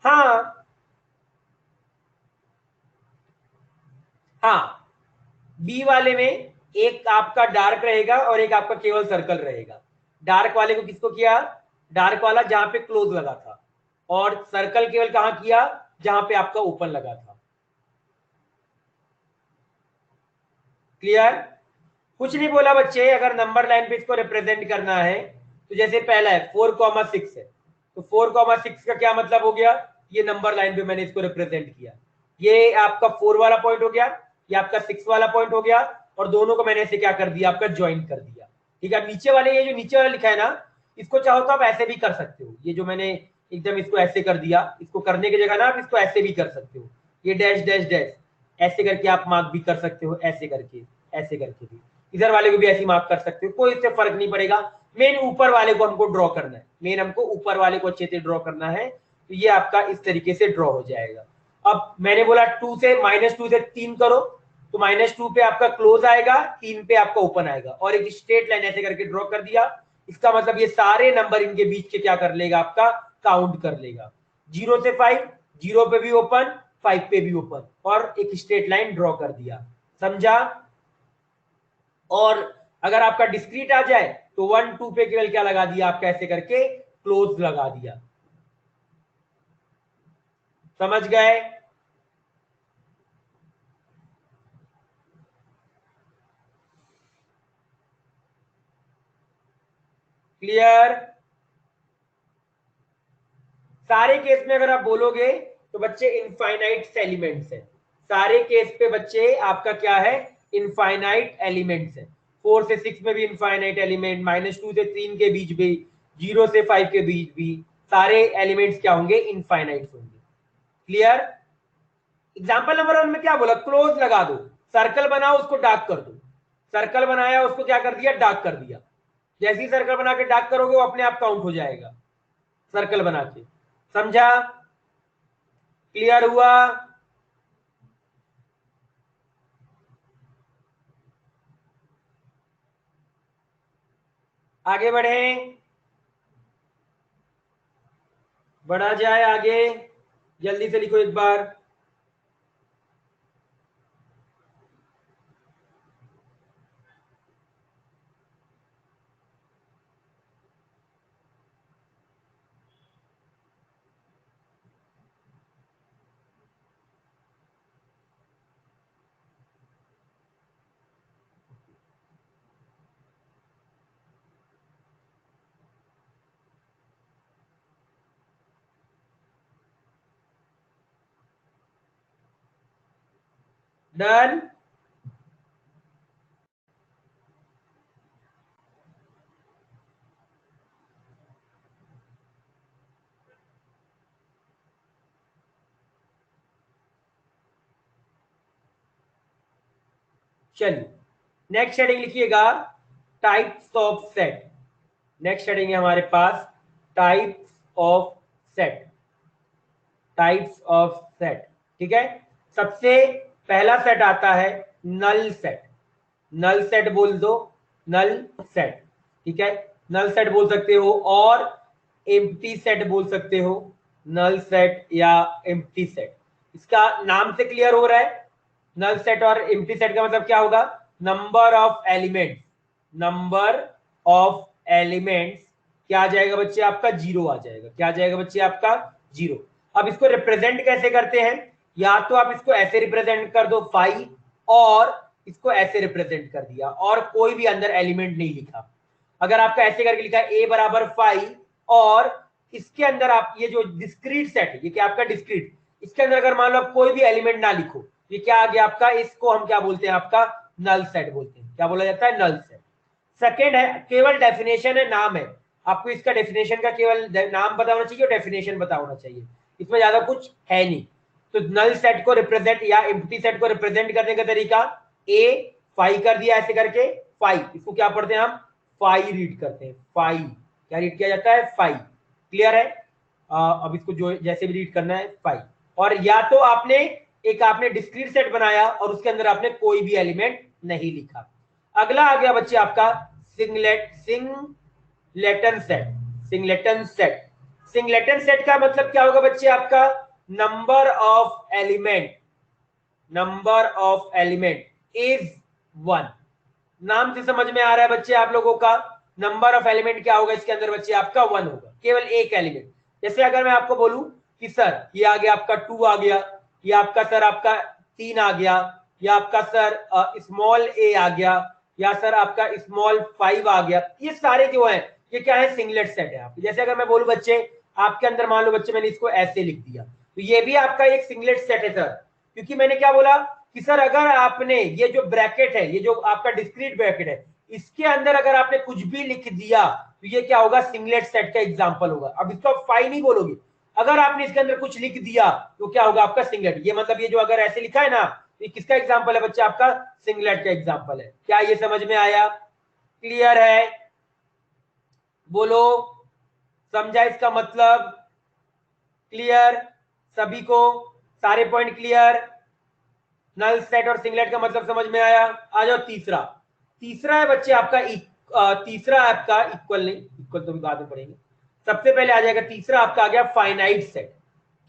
हाँ हाँ, बी वाले में एक आपका डार्क रहेगा और एक आपका केवल सर्कल रहेगा। डार्क वाले को किसको किया? डार्क वाला जहां पे क्लोज लगा था, और सर्कल केवल कहां किया? जहां पे आपका ओपन लगा था। क्लियर? कुछ नहीं बोला बच्चे। अगर नंबर लाइन पे इसको रिप्रेजेंट करना है तो जैसे पहला है 4,6 है, तो 4,6 का क्या मतलब हो गया? ये नंबर लाइन पे मैंने इसको रिप्रेजेंट किया। ये आपका 4 वाला पॉइंट हो गया, ये आपका 6 वाला पॉइंट हो गया, और दोनों को मैंने ऐसे क्या कर दिया? आपका ज्वाइन कर दिया। ठीक है, नीचे वाले, ये जो नीचे वाला लिखा है ना, इसको चाहो तो आप ऐसे भी कर सकते हो। ये जो मैंने एकदम इसको ऐसे कर दिया, इसको करने की जगह ना आप इसको ऐसे भी कर सकते हो। ये डैश डैश डैश ऐसे करके आप मार्क भी कर सकते हो, ऐसे करके, ऐसे करके भी। इधर वाले को भी ऐसे मार्क कर सकते हो, कोई इससे फर्क नहीं पड़ेगा। मेन ऊपर वाले को हमको ड्रॉ करना है, मेन हमको ऊपर वाले को अच्छे से ड्रॉ करना है। तो ये आपका इस तरीके से ड्रॉ हो जाएगा। अब मैंने बोला 2 से -2 से 3 करो, तो -2 पे आपका क्लोज आएगा, 3 पे आपका ओपन आएगा, और एक स्ट्रेट लाइन ऐसे करके ड्रॉ कर दिया। इसका मतलब ये सारे नंबर इनके बीच के क्या कर लेगा? आपका काउंट कर लेगा। 0 से 5, 0 पे भी ओपन, 5 पे भी ओपन, और एक स्ट्रेट लाइन ड्रॉ कर दिया। समझा? और अगर आपका डिस्क्रीट आ जाए तो 1 2 पे केवल क्या लगा दिया? आपका ऐसे करके क्लोज लगा दिया। समझ गए? क्लियर? सारे केस में अगर आप बोलोगे तो बच्चे इनफाइनाइट एलिमेंट्स है। सारे केस पे बच्चे आपका क्या है? इनफाइनाइट एलिमेंट्स है। 4 से 6 में भी इनफाइनाइट एलिमेंट, -2 से 3 के बीच भी, 0 से 5 के बीच भी, सारे एलिमेंट्स क्या होंगे? इनफाइनाइट होंगे। क्लियर? एग्जाम्पल नंबर 1 में क्या बोला? क्लोज लगा दो, सर्कल बनाओ, उसको डार्क कर दो। सर्कल बनाया, उसको क्या कर दिया? डार्क कर दिया। जैसे ही सर्कल बना के डार्क करोगे वो अपने आप काउंट हो जाएगा, सर्कल बना के। समझा? क्लियर हुआ? आगे बढ़े, बढ़ा जाए आगे। जल्दी से लिखो एक बार। डन? चलिए नेक्स्ट हेडिंग लिखिएगा, types of set. Next heading है हमारे पास types of set. Types of set, ठीक है। सबसे पहला सेट आता है नल सेट। नल सेट बोल दो, नल सेट, ठीक है। नल सेट बोल सकते हो और एम्प्टी सेट बोल सकते हो। नल सेट या एम्प्टी सेट, इसका नाम से क्लियर हो रहा है। नल सेट और एम्प्टी सेट का मतलब क्या होगा? Number of elements, number of elements क्या आ जाएगा बच्चे? आपका 0 आ जाएगा। क्या आ जाएगा बच्चे? आपका 0। अब इसको रिप्रेजेंट कैसे करते हैं? या तो आप इसको ऐसे रिप्रेजेंट कर दो 5, और इसको ऐसे रिप्रेजेंट कर दिया और कोई भी अंदर एलिमेंट नहीं लिखा। अगर आपका ऐसे करके लिखा है a बराबर 5, और इसके अंदर आप ये जो डिस्क्रीट सेट है, ये क्या आपका डिस्क्रीट, इसके अंदर अगर मान लो आप कोई भी एलिमेंट ना लिखो, ये क्या आ गया आपका? इसको हम क्या बोलते हैं? आपका नल सेट बोलते हैं। क्या बोला जाता है? Null set. सेकेंड है केवल डेफिनेशन है, नाम है। आपको इसका डेफिनेशन का केवल नाम पता होना चाहिए और डेफिनेशन पता होना चाहिए, इसमें ज्यादा कुछ है नहीं। तो नल सेट को रिप्रेजेंट या एम्प्टी सेट को रिप्रेजेंट करने का तरीका, ए 5 कर दिया ऐसे करके, 5, इसको क्या पढ़ते हैं हम? 5 रीड करते हैं। 5 क्या रीड किया जाता है? 5। क्लियर है? अब इसको जो जैसे भी रीड करना है 5। और या तो आपने आपने डिस्क्रीट सेट बनाया और उसके अंदर आपने कोई भी एलिमेंट नहीं लिखा। अगला आ गया बच्चे आपका singleton set. Singleton set, singleton set का मतलब क्या होगा बच्चे आपका, नंबर ऑफ एलिमेंट इज 1। नाम से समझ में आ रहा है बच्चे आप लोगों का, नंबर ऑफ एलिमेंट क्या होगा इसके अंदर बच्चे आपका 1 होगा, केवल एक एलिमेंट। जैसे अगर मैं आपको बोलूं कि सर ये आ गया आपका 2 आ गया, ये आपका सर आपका 3 आ गया, या आपका सर स्मॉल ए आ गया, या सर आपका स्मॉल 5 आ गया, ये सारे जो है ये क्या है, सिंगलेट सेट है आपके। जैसे अगर मैं बोलूं बच्चे आपके अंदर, मान लो बच्चे मैंने इसको ऐसे लिख दिया, तो ये भी आपका एक सिंगलेट सेट है सर, क्योंकि मैंने क्या बोला कि सर अगर आपने ये जो ब्रैकेट है, ये जो आपका डिस्क्रीट ब्रैकेट है, इसके अंदर अगर आपने कुछ भी लिख दिया तो ये क्या होगा, सिंगलेट सेट का एग्जांपल होगा। अब इसको आप फाई नहीं बोलोगे, अगर आपने इसके अंदर कुछ लिख दिया तो क्या होगा आपका सिंगलेट। ये मतलब ये जो अगर ऐसे लिखा है ना, ये किसका एग्जांपल है बच्चे, आपका सिंगलेट का एग्जांपल है। क्या ये समझ में आया, क्लियर है, बोलो, समझा इसका मतलब, क्लियर सभी को, सारे पॉइंट क्लियर, नल सेट और सिंगलेट का मतलब समझ में आया। आ जाओ तीसरा, तीसरा है बच्चे आपका तीसरा आपका इक्वल, नहीं इक्वल तो भी बाद में पढ़ेंगे, सबसे पहले आ जाएगा तीसरा आपका आ गया फाइनाइट सेट।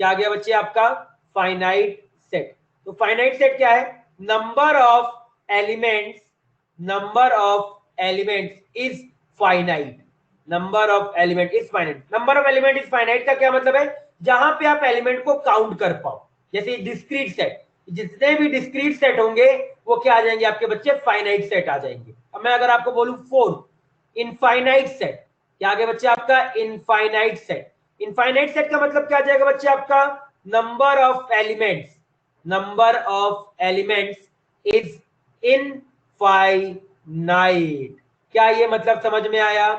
क्या आ गया बच्चे आपका, फाइनाइट सेट। तो फाइनाइट सेट क्या है, number of elements is finite, number of element is finite. Number of element is finite का क्या मतलब है, जहां पे आप एलिमेंट को काउंट कर पाओ। जैसे डिस्क्रीट सेट, जितने भी डिस्क्रीट सेट होंगे वो क्या आ जाएंगे आपके बच्चे, फाइनाइट सेट आ जाएंगे। अब मैं अगर आपको बोलूं 4 इनफाइनाइट सेट, क्या आगे बच्चे आपका इनफाइनाइट सेट। इनफाइनाइट सेट का मतलब क्या आ जाएगा बच्चे आपका, number of elements is infinite. क्या ये मतलब समझ में आया,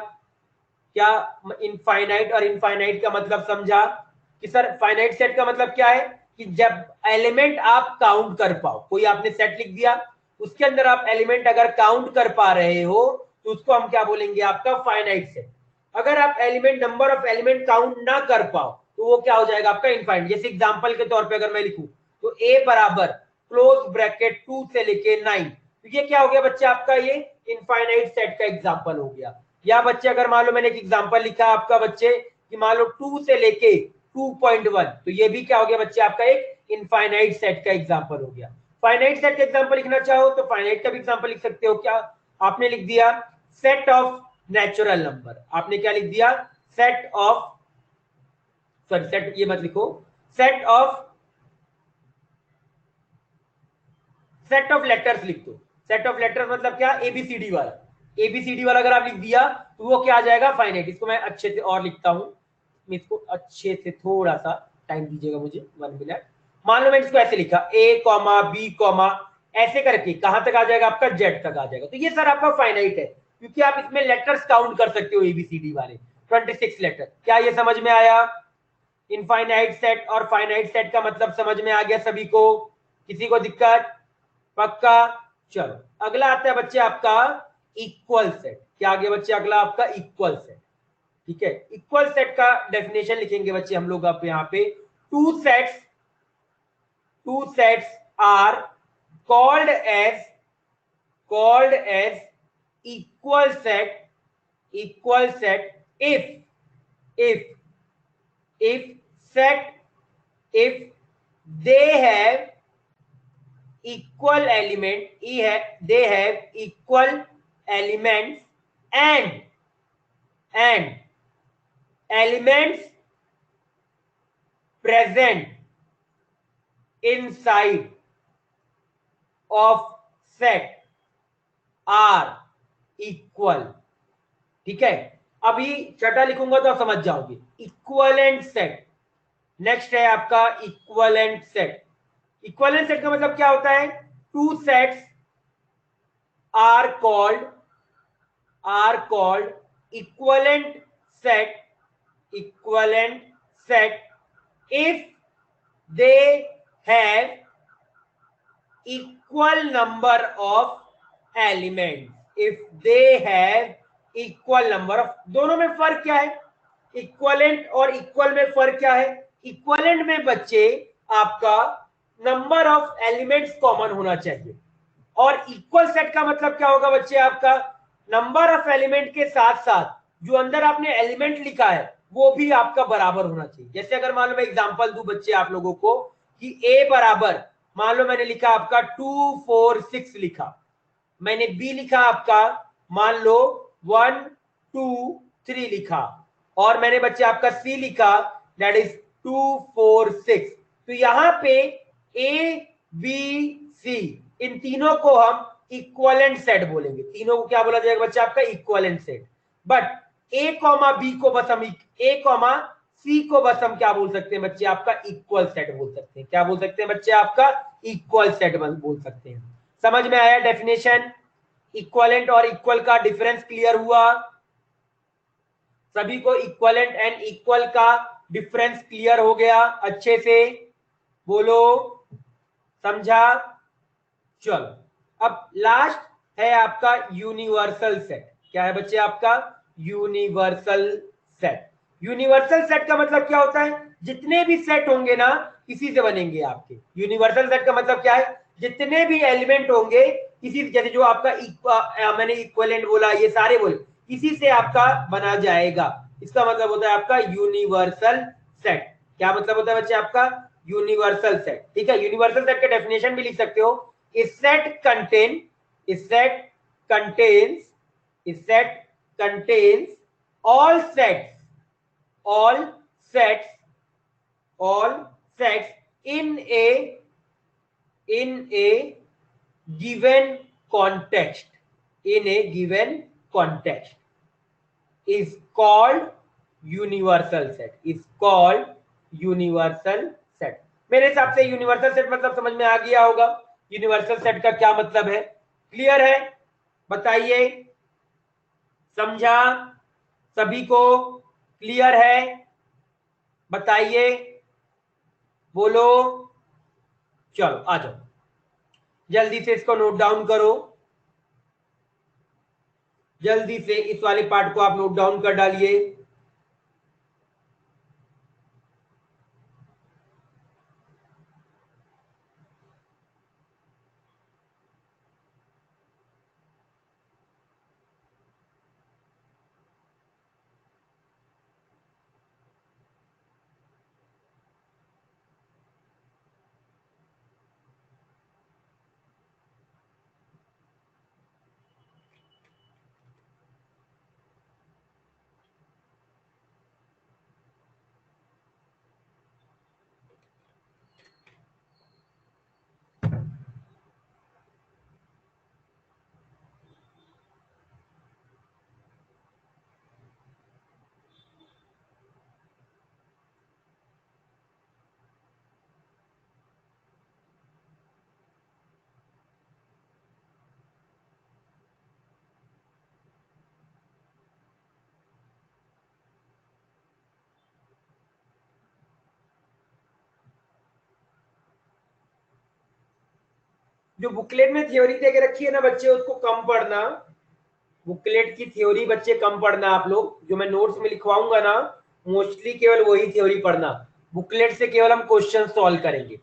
क्या इनफाइनाइट और इनफाइनाइट का मतलब समझा कि सर फाइनाइट सेट का मतलब क्या है कि जब एलिमेंट आप काउंट कर पाओ, कोई आपने सेट लिख दिया उसके अंदर आप एलिमेंट अगर काउंट कर पा रहे हो तो उसको हम क्या बोलेंगे, आपका फाइनाइट सेट। अगर आप element number of element count ना कर पाओ तो वो क्या हो जाएगा आपका इनफाइनाइट। जैसे एग्जांपल के तौर पे अगर मैं लिखूं तो a बराबर क्लोज ब्रैकेट 2 से लेके 9, तो ये क्या हो गया बच्चे आपका, ये इनफाइनाइट सेट का एग्जांपल हो गया। या बच्चे अगर मान लो मैंने एक एग्जांपल लिखा आपका बच्चे कि मान लो 2 से लेके 2.1, तो ये भी क्या हो गया बच्चे आपका एक इनफाइनाइट सेट का एग्जांपल हो गया। फाइनाइट सेट का एग्जांपल लिखना चाहो तो फाइनाइट का भी एग्जांपल लिख सकते हो। क्या आपने लिख दिया, सेट ऑफ नेचुरल नंबर, आपने क्या लिख दिया, सेट ऑफ, सॉरी सेट ये मत लिखो, सेट ऑफ लेटर्स लिख दो। सेट ऑफ लेटर्स मतलब क्या, एबीसीडी वाला, एबीसीडी वाला अगर आप लिख दिया तो वो क्या आ जाएगा, फाइनाइट। इसको मैं अच्छे से और लिखता हूं, इसको अच्छे से थोड़ा सा टाइम दीजिएगा मुझे 1 मिनट। मान लो मैं इसको ऐसे लिखा a कॉमा बी कॉमा ऐसे करके कहां तक आ जाएगा आपका, जेड तक आ जाएगा। तो ये सर आपका फाइनाइट है क्योंकि आप इसमें लेटर्स काउंट कर सकते हो, एबीसीडी वाले 26 लेटर। क्या ये समझ में आया, इनफाइनाइट सेट और फाइनाइट सेट का मतलब समझ में आ गया सभी को, किसी को दिक्कत, पक्का। चलो अगला आता है बच्चे आपका इक्वल सेट। क्या आ गया बच्चे अगला आपका इक्वल सेट, ठीक है। इक्वल सेट का डेफिनेशन लिखेंगे बच्चे हम लोग आप यहाँ पे, two sets are called as equal set if set if they have equal elements and elements present inside of set are equal, ठीक है। अभी छठा लिखूंगा तो आप समझ जाओगे, इक्वलेंट सेट। नेक्स्ट है आपका इक्वलेंट सेट। इक्वलेंट सेट का मतलब क्या होता है, two sets are called equivalent set if they have equal number of elements, दोनों में फर्क क्या है, इक्वलेंट और इक्वल में फर्क क्या है। इक्वलेंट में बच्चे आपका नंबर ऑफ एलिमेंट्स कॉमन होना चाहिए, और इक्वल सेट का मतलब क्या होगा बच्चे, आपका नंबर ऑफ एलिमेंट के साथ साथ जो अंदर आपने एलिमेंट लिखा है वो भी आपका बराबर होना चाहिए। जैसे अगर मान लो मैं एग्जांपल दूं बच्चे आप लोगों को कि a बराबर, मान लो मैंने लिखा आपका 2 4 6 लिखा, मैंने b लिखा आपका मान लो 1 2 3 लिखा, और मैंने बच्चे आपका c लिखा दैट इज 2 4 6। तो यहां पे a b c इन तीनों को हम इक्वलेंट सेट बोलेंगे। तीनों को क्या बोला जाएगा बच्चे आपका? Equivalent set. But a comma b को बस हम ए कॉमा सी को बस हम क्या बोल सकते हैं बच्चे? आपका इक्वल सेट बोल सकते हैं। क्या बोल सकते हैं बच्चे? आपका इक्वल सेट बोल सकते हैं। समझ में आया डेफिनेशन? इक्वलेंट और इक्वल का डिफरेंस क्लियर हुआ? सभी को इक्वलेंट एंड इक्वल का डिफरेंस क्लियर हो गया अच्छे से? बोलो, समझा? चलो अब लास्ट है आपका यूनिवर्सल सेट। क्या है बच्चे आपका? Universal set. यूनिवर्सल सेट का मतलब क्या होता है? जितने भी सेट होंगे ना इसी से बनेंगे आपके। यूनिवर्सल सेट का मतलब क्या है? जितने भी एलिमेंट होंगे इसी, जैसे जो आपका मैंने इक्विवेलेंट बोला, ये सारे बोले, इसी से आपका बना जाएगा। इसका मतलब होता है आपका यूनिवर्सल सेट। क्या मतलब होता है बच्चे आपका? Universal set. ठीक है, यूनिवर्सल सेट का डेफिनेशन भी लिख सकते हो। A set contains a set contains all sets all sets all sets in a given context, in a given context is called universal set, is called universal set। मेरे हिसाब से universal set मतलब समझ में आ गया होगा। यूनिवर्सल सेट का क्या मतलब है? क्लियर है? बताइए, समझा? सभी को क्लियर है? बताइए, बोलो। चलो आ जाओ, जल्दी से इसको नोट डाउन करो। जल्दी से इस वाले पार्ट को आप नोट डाउन कर डालिए। जो बुकलेट में थ्योरी दे के रखी है ना बच्चे, उसको कम पढ़ना। बुकलेट की थ्योरी बच्चे कम पढ़ना। आप लोग जो मैं नोट्स में लिखवाऊंगा ना, मोस्टली केवल वही थ्योरी पढ़ना। बुकलेट से केवल हम क्वेश्चन सॉल्व करेंगे।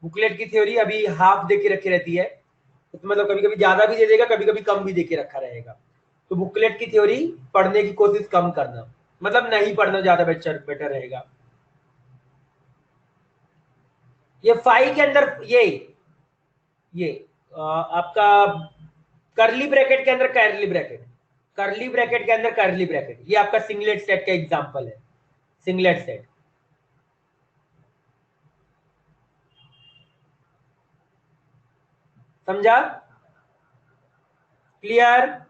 बुकलेट की थ्योरी अभी हाफ दे के रखी रहती है, तो मतलब कभी कभी ज्यादा भी दे देगा, कभी कभी कम भी दे के रखा रहेगा। तो बुकलेट की थ्योरी पढ़ने की कोशिश कम करना, मतलब नहीं पढ़ना, ज्यादा बेटर रहेगा। ये फाइव के अंदर ये आपका करली ब्रैकेट के अंदर करली ब्रैकेट, करली ब्रैकेट के अंदर करली ब्रैकेट, ये आपका सिंगलेट सेट का एग्जांपल है। सिंगलेट सेट, समझा? क्लियर?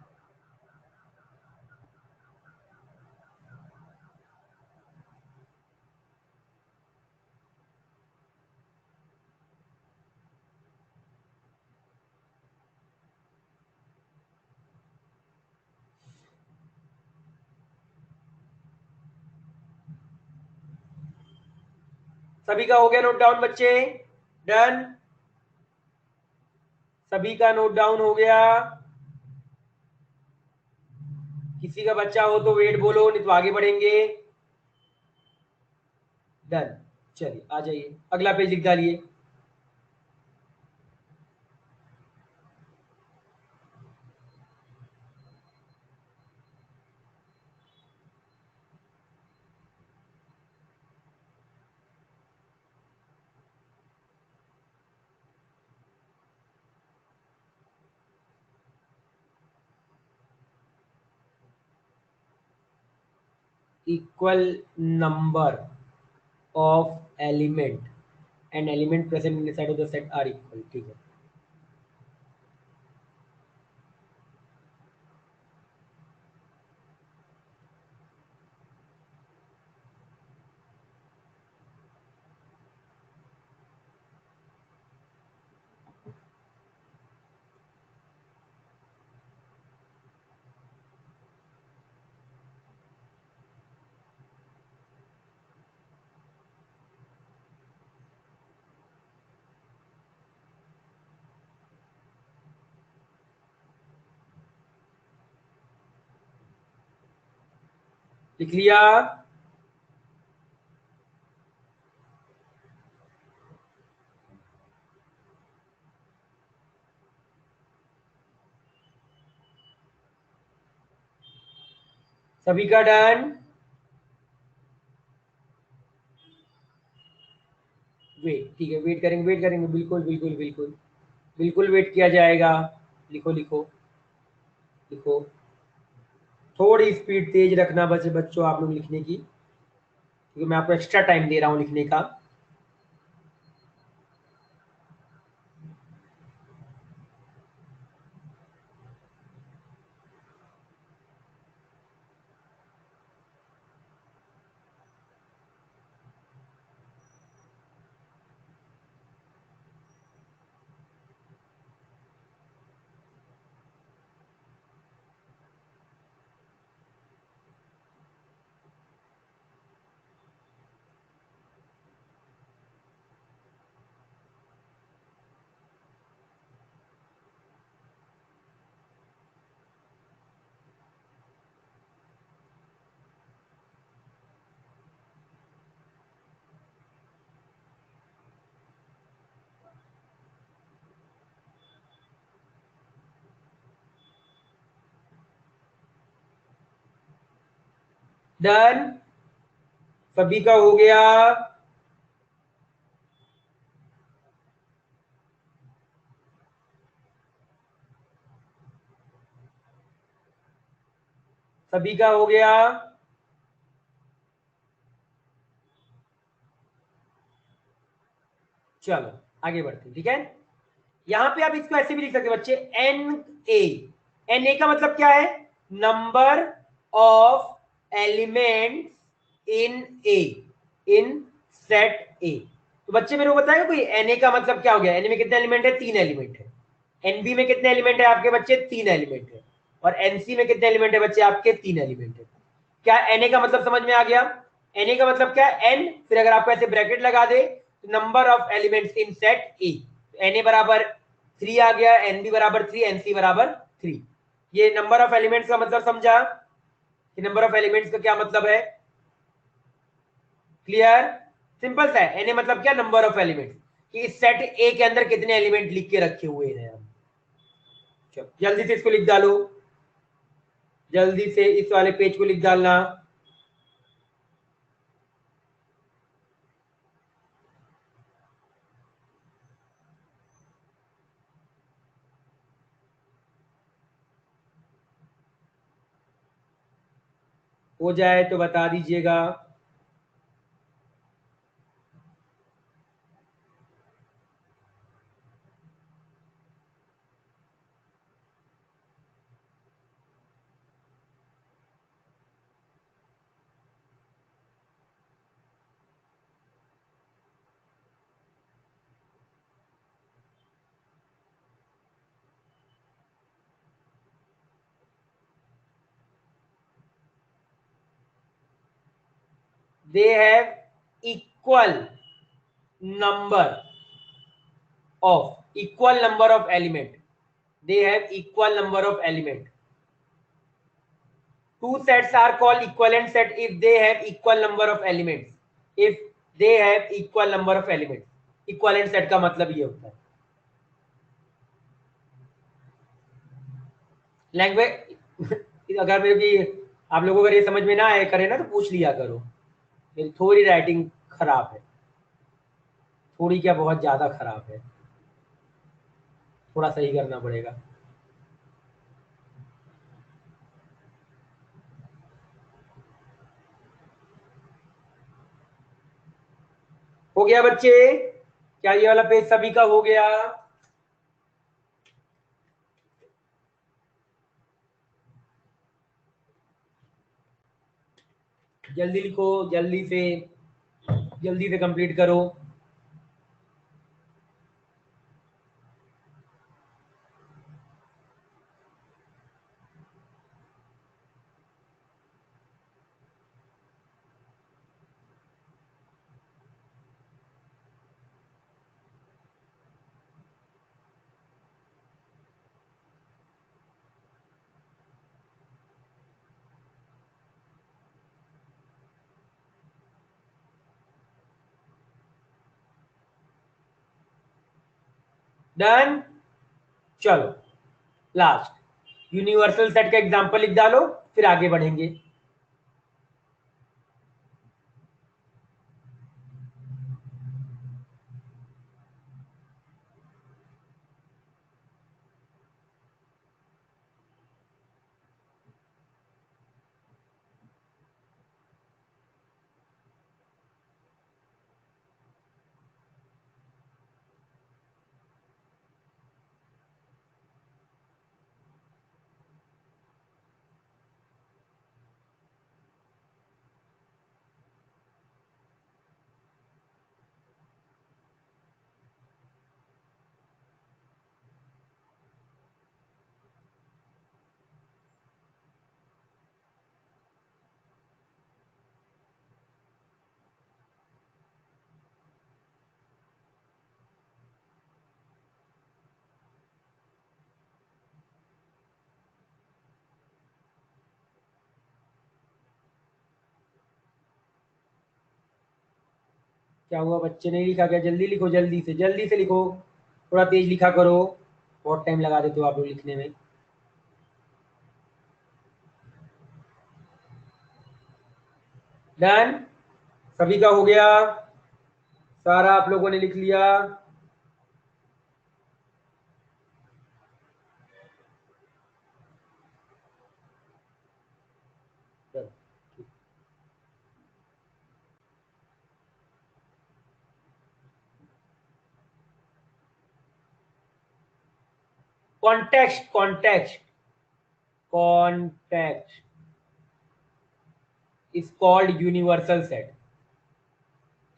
सभी का हो गया नोट डाउन बच्चे? डन? सभी का नोट डाउन हो गया? किसी का बच्चा हो तो वेट बोलो, नहीं तो आगे बढ़ेंगे। डन? चलिए आ जाइए, अगला पेज लिख डालिए। Equal number of element and element present in the set of the set are equal. ठीक है, लिख लिया। सभी का डन। वेट, ठीक है, वेट करेंगे, वेट करेंगे, बिल्कुल बिल्कुल बिल्कुल बिल्कुल वेट किया जाएगा। लिखो लिखो लिखो, थोड़ी स्पीड तेज रखना बस बच्चों आप लोग लिखने की, क्योंकि मैं आपको एक्स्ट्रा टाइम दे रहा हूं लिखने का। डन, सभी का हो गया। सभी का हो गया। चलो आगे बढ़ते हैं। ठीक है, यहां पे आप इसको ऐसे भी लिख सकते हैं बच्चे, एन ए। एन ए का मतलब क्या है? Number of elements in A, in set ए। तो बच्चे मेरे को बताएगा कोई, एन ए का मतलब क्या हो गया? एन ए में कितने एलिमेंट है? 3 एलिमेंट है। एनबी में कितने एलिमेंट है आपके बच्चे? 3 एलिमेंट है। और एनसी में कितने एलिमेंट है बच्चे आपके? 3 एलिमेंट है। क्या एनए का मतलब समझ में आ गया? एनए का मतलब क्या है? एन, फिर अगर आपको ऐसे ब्रैकेट लगा दे, number of elements in set A, n A बराबर 3 आ गया, एनबी बराबर 3, एनसी बराबर 3। ये नंबर ऑफ एलिमेंट्स का मतलब समझा कि नंबर ऑफ एलिमेंट्स का क्या मतलब है? क्लियर? सिंपल सा है। एनए मतलब क्या? नंबर ऑफ एलिमेंट्स, कि इस सेट ए के अंदर कितने एलिमेंट लिख के रखे हुए हैं हम। चलो जल्दी से इसको लिख डालो, जल्दी से इस वाले पेज को लिख डालना। हो जाए तो बता दीजिएगा। They have equal number of element. They have equal number of element. Two sets are called equivalent set if they have equal number of elements. If they have equal number of elements, equivalent set का मतलब ये होता है। Language अगर मेरे की आप लोगों को अगर ये समझ में ना आए करे ना तो पूछ लिया करो। मेरी थोड़ी राइटिंग खराब है, थोड़ी क्या बहुत ज्यादा खराब है, थोड़ा सही करना पड़ेगा। हो गया बच्चे? क्या ये वाला पेज सभी का हो गया? जल्दी लिखो, जल्दी से कंप्लीट करो। डन। चलो लास्ट यूनिवर्सल सेट का एग्जांपल लिख डालो, फिर आगे बढ़ेंगे। क्या हुआ बच्चे, नहीं लिखा क्या? जल्दी लिखो, जल्दी से लिखो, थोड़ा तेज लिखा करो, बहुत टाइम लगा देते हो आप लोग लिखने में। डन, सभी का हो गया? सारा आप लोगों ने लिख लिया? Context context context is called universal set.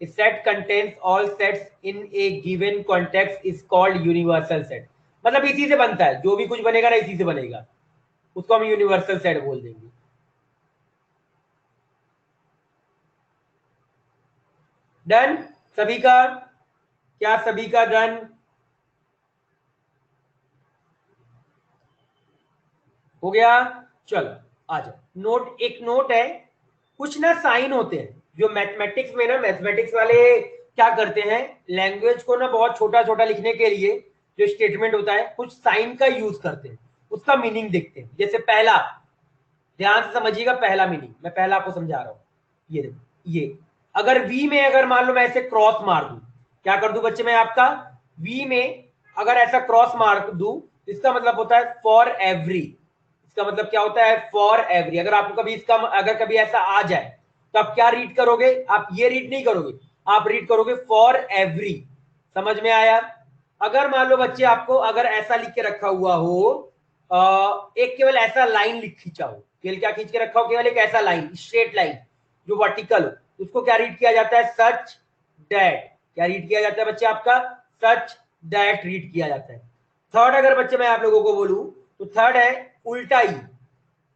A set contains all sets in a given context is called universal set. मतलब इसी से बनता है, जो भी कुछ बनेगा ना इसी से बनेगा, उसको हम यूनिवर्सल सेट बोल देंगे। डन सभी का? क्या सभी का डन हो गया? चलो आ जाओ। नोट, एक नोट है, कुछ ना साइन होते हैं जो मैथमेटिक्स में ना, मैथमेटिक्स वाले क्या करते हैं, लैंग्वेज को ना बहुत छोटा छोटा लिखने के लिए जो स्टेटमेंट होता है कुछ साइन का यूज करते हैं, उसका मीनिंग देखते हैं। जैसे पहला, ध्यान से समझिएगा, पहला मीनिंग मैं पहला आपको समझा रहा हूं। ये देखो, ये अगर वी में अगर मान लो मैं ऐसे क्रॉस मार दूं, क्या कर दूं बच्चे मैं आपका, वी में अगर ऐसा क्रॉस मार दूं, इसका मतलब होता है फॉर एवरी। इसका मतलब क्या होता है? For every. अगर आपको कभी इसका अगर कभी ऐसा आ जाए तो आप क्या रीड करोगे? आप ये रीड नहीं करोगे, आप रीड करोगे फॉर एवरी। समझ में आया? अगर मान लो बच्चे आपको अगर ऐसा लिख के रखा हुआ हो, एक केवल ऐसा लाइन लिख खींचा हो, केवल क्या खींच के रखा हो, केवल एक ऐसा लाइन, स्ट्रेट लाइन जो वर्टिकल हो, उसको क्या रीड किया जाता है? Such that. क्या रीड किया जाता है बच्चे आपका? सच दैट रीड किया जाता है। थर्ड अगर बच्चे मैं आप लोगों को बोलूं तो थर्ड है उल्टा ई।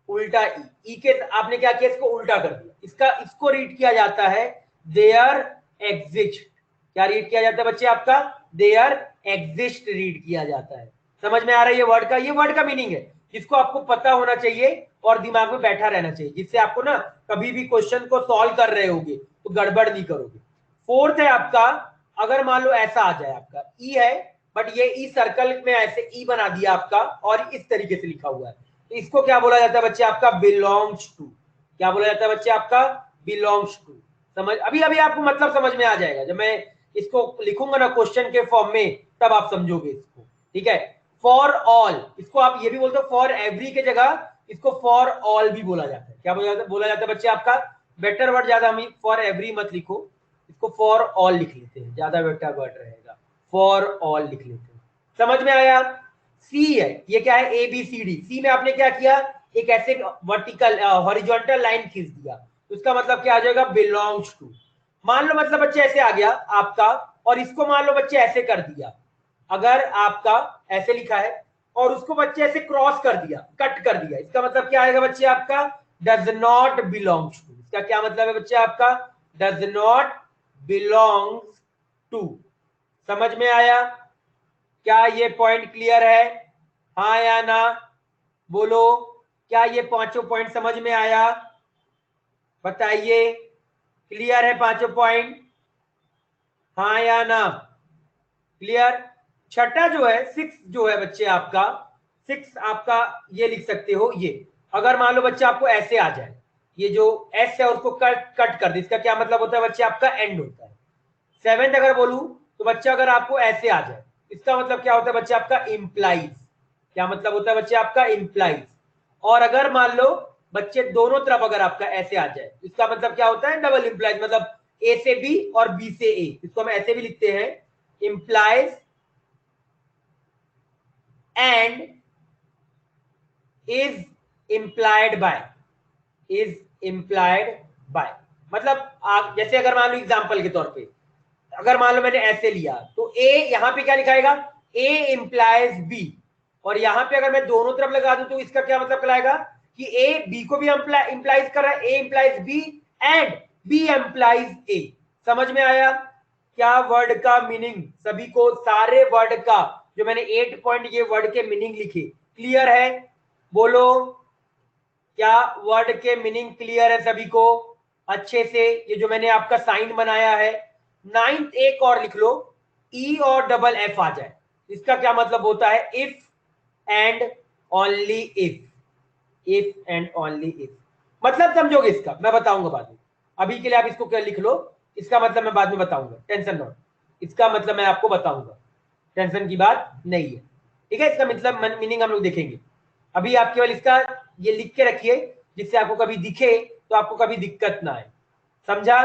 उल्टा ई, ई के आपने क्या किया? इसको उल्टा कर दिया, इसका इसको रीड किया जाता है देयर एग्जिस्ट। क्या रीड किया जाता है बच्चे आपका? देयर एग्जिस्ट रीड किया जाता है। समझ में आ रहा है ये वर्ड का? ये वर्ड का मीनिंग है जिसको आपको पता होना चाहिए और दिमाग में बैठा रहना चाहिए, जिससे आपको ना कभी भी क्वेश्चन को सॉल्व कर रहे होगे तो गड़बड़ नहीं करोगे। फोर्थ है आपका, अगर मान लो ऐसा आ जाए, आपका ई है बट ये ई सर्कल में ऐसे ई बना दिया आपका और इस तरीके से लिखा हुआ है, तो इसको क्या बोला जाता है बच्चे आपका? Belongs to. क्या बोला जाता है बच्चे आपका? Belongs to. समझ, अभी अभी आपको मतलब समझ में आ जाएगा, जब मैं इसको लिखूंगा ना क्वेश्चन के फॉर्म में तब आप समझोगे इसको। ठीक है, फॉर ऑल, इसको आप ये भी बोलते हो फॉर एवरी के जगह इसको फॉर ऑल भी बोला जाता है। क्या बोला जाता है? बोला जाता है बच्चे आपका, बेटर वर्ड ज्यादा हम फॉर एवरी मत लिखो, इसको फॉर ऑल लिख लेते हैं, ज्यादा बेटर वर्ड रहेगा, फॉर ऑल लिख लेते हैं। समझ में आया? सी है, ये क्या है, ए बी सी डी। सी में आपने क्या किया, एक ऐसे वर्टिकल हॉरिजॉन्टल लाइन खींच दिया, उसका मतलब क्या आ जाएगा, बिलोंग्स टू। मान लो मतलब बच्चे ऐसे आ गया आपका, और इसको मान लो बच्चे ऐसे कर दिया, अगर आपका ऐसे लिखा है और उसको बच्चे ऐसे क्रॉस कर दिया, कट कर दिया, इसका मतलब क्या आएगा बच्चे आपका, डज नॉट बिलोंग्स टू। इसका क्या मतलब है बच्चे आपका, डज नॉट बिलोंग्स टू। समझ में आया? क्या ये पॉइंट क्लियर है, हाँ या ना? बोलो, क्या ये पांचों पॉइंट समझ में आया? बताइए, क्लियर है पांचों पॉइंट, हाँ या ना? क्लियर। छठा जो है, सिक्स जो है बच्चे आपका, सिक्स आपका ये लिख सकते हो, ये अगर मान लो बच्चे आपको ऐसे आ जाए, ये जो एस है उसको कट कर दे, इसका क्या मतलब होता है बच्चे आपका, एंड होता है। सेवेंथ अगर बोलूं तो बच्चा अगर आपको ऐसे आ जाए, इसका मतलब क्या होता है बच्चे आपका, इंप्लाइज। क्या मतलब होता है बच्चे आपका, इंप्लाइज। और अगर मान लो बच्चे दोनों तरफ अगर आपका ऐसे आ जाए, इसका मतलब क्या होता है, डबल इंप्लाइज, मतलब ए से बी और बी से ए, इसको हम ऐसे भी लिखते हैं, implies and is implied by, is implied by. मतलब जैसे अगर मान लो एग्जांपल के तौर पे, अगर मान लो मैंने ऐसे लिया तो ए यहां पे क्या लिखाएगा, ए इंप्लाइज बी, और यहां पे अगर मैं दोनों तरफ लगा दूं तो इसका क्या मतलब कहलाएगा कि ए बी को भी इंप्लाइज कर रहा है, A implies B and B implies A. समझ में आया? क्या वर्ड का मीनिंग सभी को, सारे वर्ड का जो मैंने 8 पॉइंट ये वर्ड के मीनिंग लिखे, क्लियर है? बोलो, क्या वर्ड के मीनिंग क्लियर है सभी को अच्छे से? ये जो मैंने आपका साइन बनाया है, नाइन्थ एक और लिख लो, ई और डबल एफ आ जाए, इसका क्या मतलब होता है, if and only if, if and only if. मतलब समझोगे इसका, मैं बताऊंगा बाद में, अभी के लिए आप इसको क्या लिख लो, इसका मतलब मैं बाद में बताऊंगा, टेंशन नॉट, इसका मतलब मैं आपको बताऊंगा, टेंशन की बात नहीं है, ठीक है? इसका मतलब मीनिंग हम लोग देखेंगे, अभी आप केवल इसका ये लिख के रखिए, जिससे आपको कभी दिखे तो आपको कभी दिक्कत ना आए। समझा?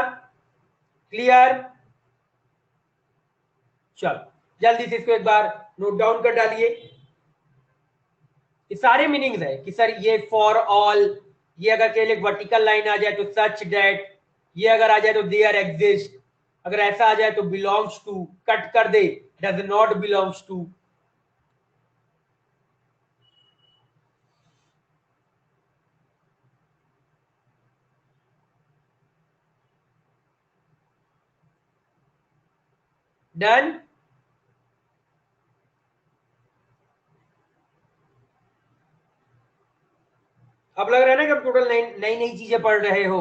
क्लियर? चलो जल्दी से इसको एक बार नोट डाउन कर डालिए। ये सारे मीनिंग्स है कि सर ये फॉर ऑल, ये अगर केवल एक वर्टिकल लाइन आ जाए तो सच दैट, ये अगर आ जाए तो देयर एग्जिस्ट, अगर ऐसा आ जाए तो बिलोंग्स टू, कट कर दे does not belongs to. Done? अब लग रहा है ना कि अब टोटल नई नई चीजें पढ़ रहे हो,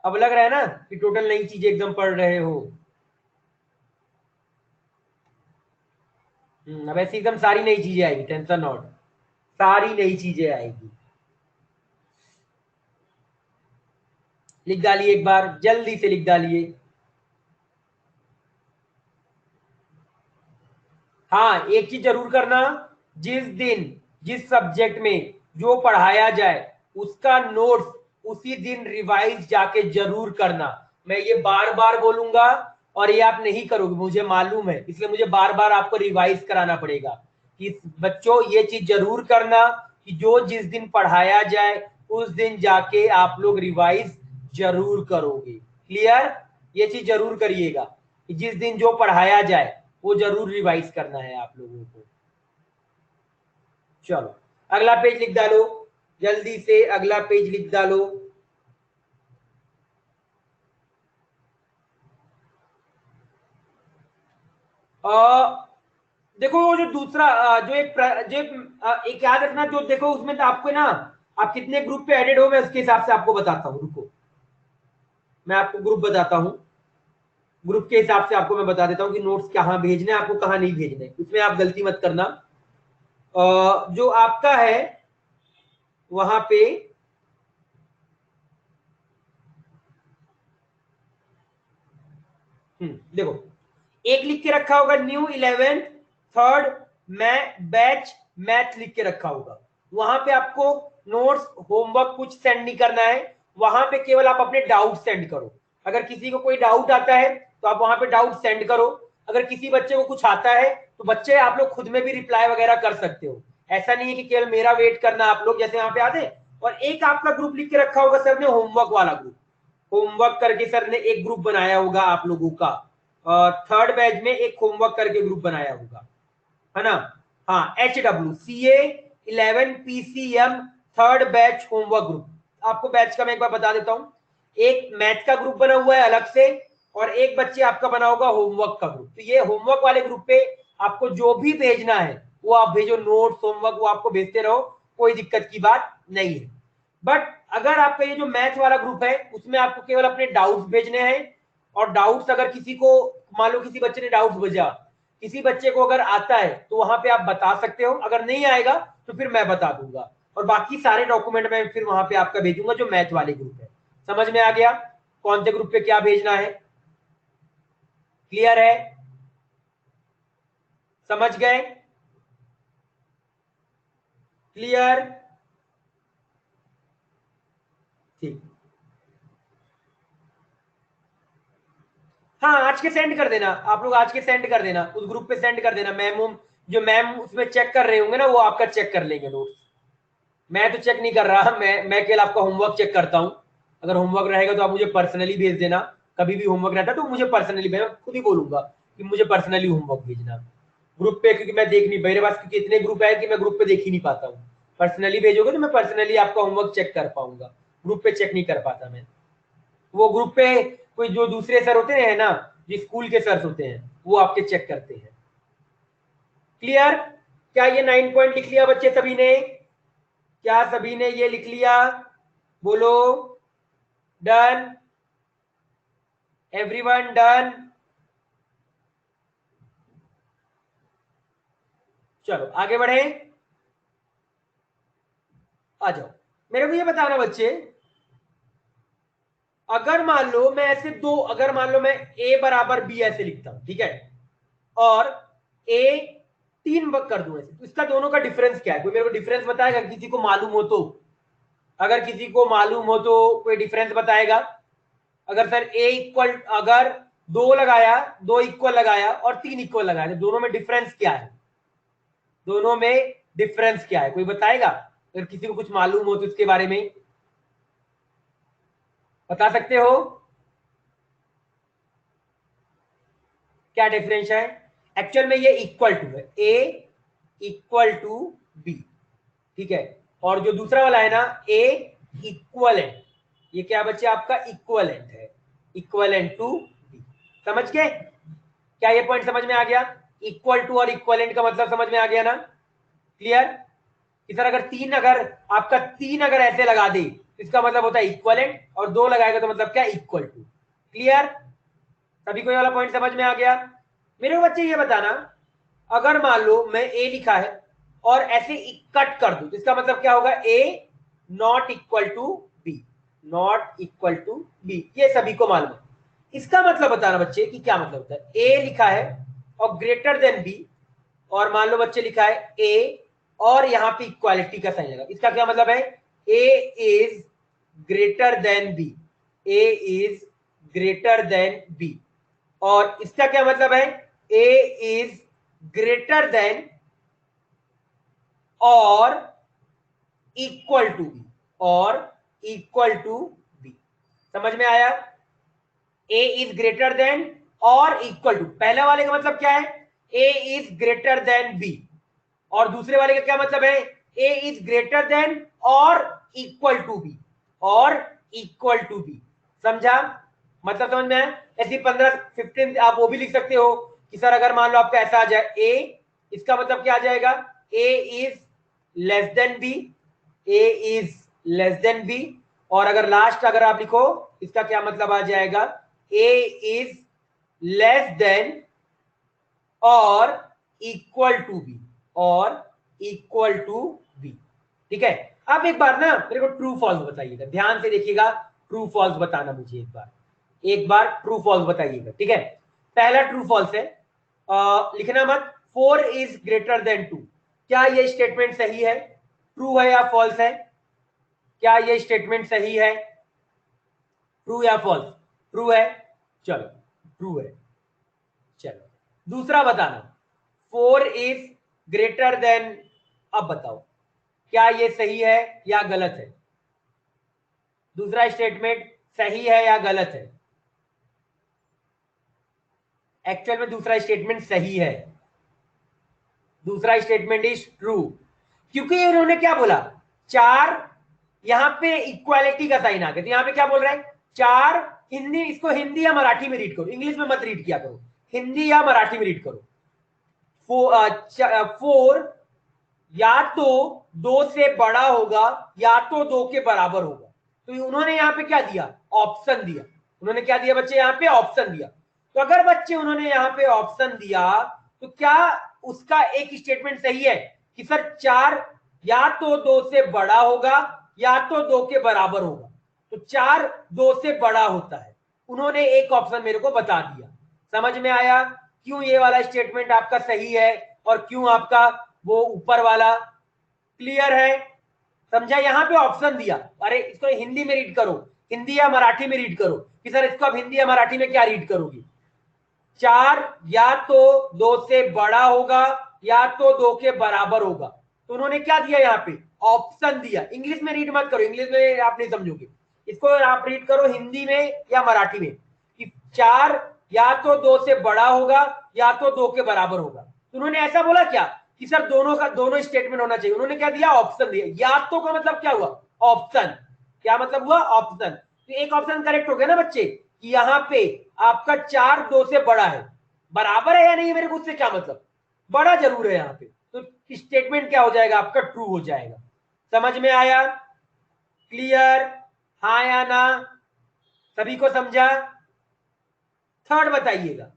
अब लग रहा है ना कि टोटल नई चीजें एकदम पढ़ रहे हो। अब ऐसी एकदम सारी नई चीजें आएगी, टेंशन नॉट, सारी नई चीजें आएगी। लिख डालिए एक बार, जल्दी से लिख डालिए। हाँ एक चीज जरूर करना, जिस दिन जिस सब्जेक्ट में जो पढ़ाया जाए उसका नोट्स उसी दिन रिवाइज जाके जरूर करना। मैं ये बार बार बोलूंगा और ये आप नहीं करोगे, मुझे मालूम है, इसलिए मुझे बार बार आपको रिवाइज कराना पड़ेगा कि बच्चों ये चीज जरूर करना कि जो जिस दिन पढ़ाया जाए उस दिन जाके आप लोग रिवाइज जरूर करोगे। क्लियर? ये चीज जरूर करिएगा कि जिस दिन जो पढ़ाया जाए वो जरूर रिवाइज करना है आप लोगों को। चलो अगला पेज लिख डालो, जल्दी से अगला पेज लिख डालो। देखो वो जो दूसरा जो एक याद रखना, जो देखो उसमें तो आपको ना, आप कितने ग्रुप पे एडेड हो मैं उसके हिसाब से आपको बताता हूँ, रुको मैं आपको ग्रुप बताता हूँ, ग्रुप के हिसाब से आपको मैं बता देता हूँ कि नोट्स कहाँ भेजने आपको, कहाँ नहीं भेजने, उसमें आप गलती मत करना। जो आपका है वहां पे देखो एक लिख के रखा होगा new 11th third batch math लिख के रखा होगा, वहां पे आपको नोट्स होमवर्क कुछ सेंड नहीं करना है, वहां पे केवल आप अपने डाउट सेंड करो। अगर किसी को कोई डाउट आता है तो आप वहां पे डाउट सेंड करो। अगर किसी बच्चे को कुछ आता है तो बच्चे आप लोग खुद में भी रिप्लाई वगैरह कर सकते हो। ऐसा नहीं है कि केवल मेरा वेट करना आप लोग, जैसे यहाँ पे आते। और एक आपका ग्रुप लिख के रखा होगा सर ने, होमवर्क वाला ग्रुप। होमवर्क करके सर ने एक ग्रुप बनाया होगा आप लोगों का, थर्ड बैच में एक होमवर्क करके ग्रुप बनाया होगा, है ना। हाँ, HW CA11PCM third batch homework group. आपको बैच का मैं एक बार बता देता हूँ। एक मैथ का ग्रुप बना हुआ है अलग से, और एक बच्चे आपका बना होगा होमवर्क का ग्रुप। तो ये होमवर्क वाले ग्रुप पे आपको जो भी भेजना है वो आप भेजो, नोट्स होमवर्क वो आपको भेजते रहो, कोई दिक्कत की बात नहीं है। बट अगर आपका ये जो मैथ वाला ग्रुप है उसमें आपको केवल अपने डाउट्स भेजने हैं। और डाउट्स अगर किसी को, मान लो किसी बच्चे ने डाउट्स भेजा, किसी बच्चे को अगर आता है तो वहां पे आप बता सकते हो, अगर नहीं आएगा तो फिर मैं बता दूंगा। और बाकी सारे डॉक्यूमेंट मैं फिर वहां पे आपका भेजूंगा जो मैथ वाले ग्रुप है। समझ में आ गया कौन से ग्रुप पे क्या भेजना है? क्लियर है? समझ गए? क्लियर? ठीक। हाँ, आज के सेंड कर देना आप लोग, आज के सेंड कर देना, उस ग्रुप पे सेंड कर देना। मैम जो मैम उसमें चेक कर रहे होंगे ना, वो आपका चेक कर लेंगे नोट्स। मैं तो चेक नहीं कर रहा, मैं केवल आपका होमवर्क चेक करता हूँ। अगर होमवर्क रहेगा तो आप मुझे पर्सनली भेज देना। कभी भी होमवर्क रहता है तो मुझे पर्सनली भेजना, खुद ही बोलूंगा कि मुझे पर्सनली होमवर्क भेजना ग्रुप पे, क्योंकि मैं देख नहीं, मेरे पास क्योंकि इतने ग्रुप है कि मैं ग्रुप पे देख ही नहीं पाता हूँ। पर्सनली भेजोगे तो मैं पर्सनली आपका होमवर्क चेक कर पाऊंगा, ग्रुप पे चेक नहीं कर पाता मैं। वो ग्रुप पे कोई जो दूसरे सर होते हैं ना, जो स्कूल के सर होते हैं, वो आपके चेक करते हैं। क्लियर? क्या ये 9 पॉइंट लिख लिया बच्चे सभी ने? क्या सभी ने ये लिख लिया? बोलो डन। Everyone done? चलो आगे बढ़े। आ जाओ, मेरे को ये बताना बच्चे, अगर मान लो मैं ऐसे दो, अगर मान लो मैं a बराबर b ऐसे लिखता हूं, ठीक है, और a 3 कर दूं ऐसे, तो इसका दोनों का डिफरेंस क्या है? कोई मेरे को डिफरेंस बताएगा? किसी को मालूम हो तो, अगर किसी को मालूम हो तो कोई डिफरेंस बताएगा। अगर सर a इक्वल, अगर 2 लगाया, 2 इक्वल लगाया और 3 इक्वल लगाया, तो दोनों में डिफरेंस क्या है? दोनों में डिफरेंस क्या है, कोई बताएगा? अगर किसी को कुछ मालूम हो तो इसके बारे में बता सकते हो। क्या डिफरेंस है? एक्चुअल में ये इक्वल टू है, ए इक्वल टू बी, ठीक है। और जो दूसरा वाला है ना, ए इक्वलेंट, ये क्या बच्चे आपका इक्वलेंट है, इक्वलेंट टू बी। समझ गए? क्या ये पॉइंट समझ में आ गया? इक्वल टू और इक्वलेंट का मतलब समझ में आ गया ना? क्लियर? इधर अगर 3, अगर आपका 3 अगर ऐसे लगा दे, इसका मतलब होता है इक्वलेंट, और 2 लगाएगा तो मतलब क्या? Equal to. क्लियर? सभी को ये वाला पॉइंट समझ में आ गया? मेरे बच्चे ये बताना, अगर मान लो मैं ए लिखा है और ऐसे कट कर दूं, तो इसका मतलब क्या होगा? A not equal to B, not equal to B, ये सभी को मालूम है। इसका मतलब बताना बच्चे कि क्या मतलब होता है। ए लिखा है और ग्रेटर देन बी, और मान लो बच्चे लिखा है ए और यहां पे इक्वालिटी का साइन लगा, इसका क्या मतलब है? A is greater than B, A is greater than B. और इसका क्या मतलब है? ए इज ग्रेटर देन और इक्वल टू बी, और इक्वल टू बी। समझ में आया? ए इज ग्रेटर देन और इक्वल टू, पहले वाले का मतलब क्या है? A is greater than B. और दूसरे वाले का क्या मतलब है? ए इज ग्रेटर देन और इक्वल टू बी, और इक्वल टू बी। समझा? मतलब समझ में आया? ऐसी 15-15 आप वो भी लिख सकते हो कि सर अगर मान लो आपका ऐसा आ जाए ए, इसका मतलब क्या आ जाएगा? A is less than B, A is less than B. और अगर लास्ट अगर आप लिखो, इसका क्या मतलब आ जाएगा? ए इज लेस देन और इक्वल टू बी, और इक्वल टू बी। ठीक है? अब एक बार ना मेरे को ट्रू फॉल्स बताइएगा, ध्यान से देखिएगा, ट्रू फॉल्स बताना मुझे एक बार, एक बार ट्रू फॉल्स बताइएगा। ठीक है? पहला ट्रू फॉल्स है, लिखना मत, 4 इज ग्रेटर देन 2। क्या ये स्टेटमेंट सही है? ट्रू है या फॉल्स है? क्या ये स्टेटमेंट सही है? ट्रू या फॉल्स? ट्रू है, चलो ट्रू है। चलो दूसरा बताना, 4 इज ग्रेटर देन, अब बताओ क्या ये सही है या गलत है? दूसरा स्टेटमेंट सही है या गलत है? एक्चुअल में दूसरा स्टेटमेंट सही है, दूसरा स्टेटमेंट इज ट्रू, क्योंकि इन्होंने क्या बोला, 4, यहां पे इक्वालिटी का साइन आ गया, तो यहां पे क्या बोल रहा है, 4, हिंदी, इसको हिंदी या मराठी में रीड करो, इंग्लिश में मत रीड किया करो, हिंदी या मराठी में रीड करो। 4 या तो 2 से बड़ा होगा या तो 2 के बराबर होगा। तो उन्होंने यहाँ पे क्या दिया, ऑप्शन दिया। उन्होंने क्या दिया बच्चे, यहाँ पे ऑप्शन दिया। तो अगर बच्चे उन्होंने यहाँ पे ऑप्शन दिया तो क्या उसका एक स्टेटमेंट सही है कि सर 4 या तो 2 से बड़ा होगा या तो 2 के बराबर होगा? तो 4 2 से बड़ा होता है। उन्होंने एक ऑप्शन मेरे को बता दिया। समझ में आया क्यों ये वाला स्टेटमेंट आपका सही है और क्यों आपका वो ऊपर वाला? क्लियर है? समझा? यहां पे ऑप्शन दिया, अरे इसको हिंदी में रीड करो, हिंदी या मराठी में रीड करो, कि सर इसको अब हिंदी या मराठी में क्या रीड करोगी? 4 या तो 2 से बड़ा होगा या तो 2 के बराबर होगा। तो उन्होंने क्या दिया, यहाँ पे ऑप्शन दिया। इंग्लिश में रीड मत करो, इंग्लिश में आप नहीं समझोगे, इसको आप रीड करो हिंदी में या मराठी में, कि 4 या तो 2 से बड़ा होगा या तो 2 के बराबर होगा। तो उन्होंने ऐसा बोला क्या कि सर दोनों का दोनों स्टेटमेंट होना चाहिए? उन्होंने क्या दिया, ऑप्शन दिया। या तो का मतलब क्या हुआ, ऑप्शन। क्या मतलब हुआ, ऑप्शन। तो एक ऑप्शन करेक्ट हो गया ना बच्चे, कि यहाँ पे आपका 4 2 से बड़ा है, बराबर है या नहीं मेरे को उससे क्या मतलब, बड़ा जरूर है यहाँ पे। तो स्टेटमेंट क्या हो जाएगा आपका, ट्रू हो जाएगा। समझ में आया? क्लियर? हाँ या ना? सभी को समझा? थर्ड बताइएगा,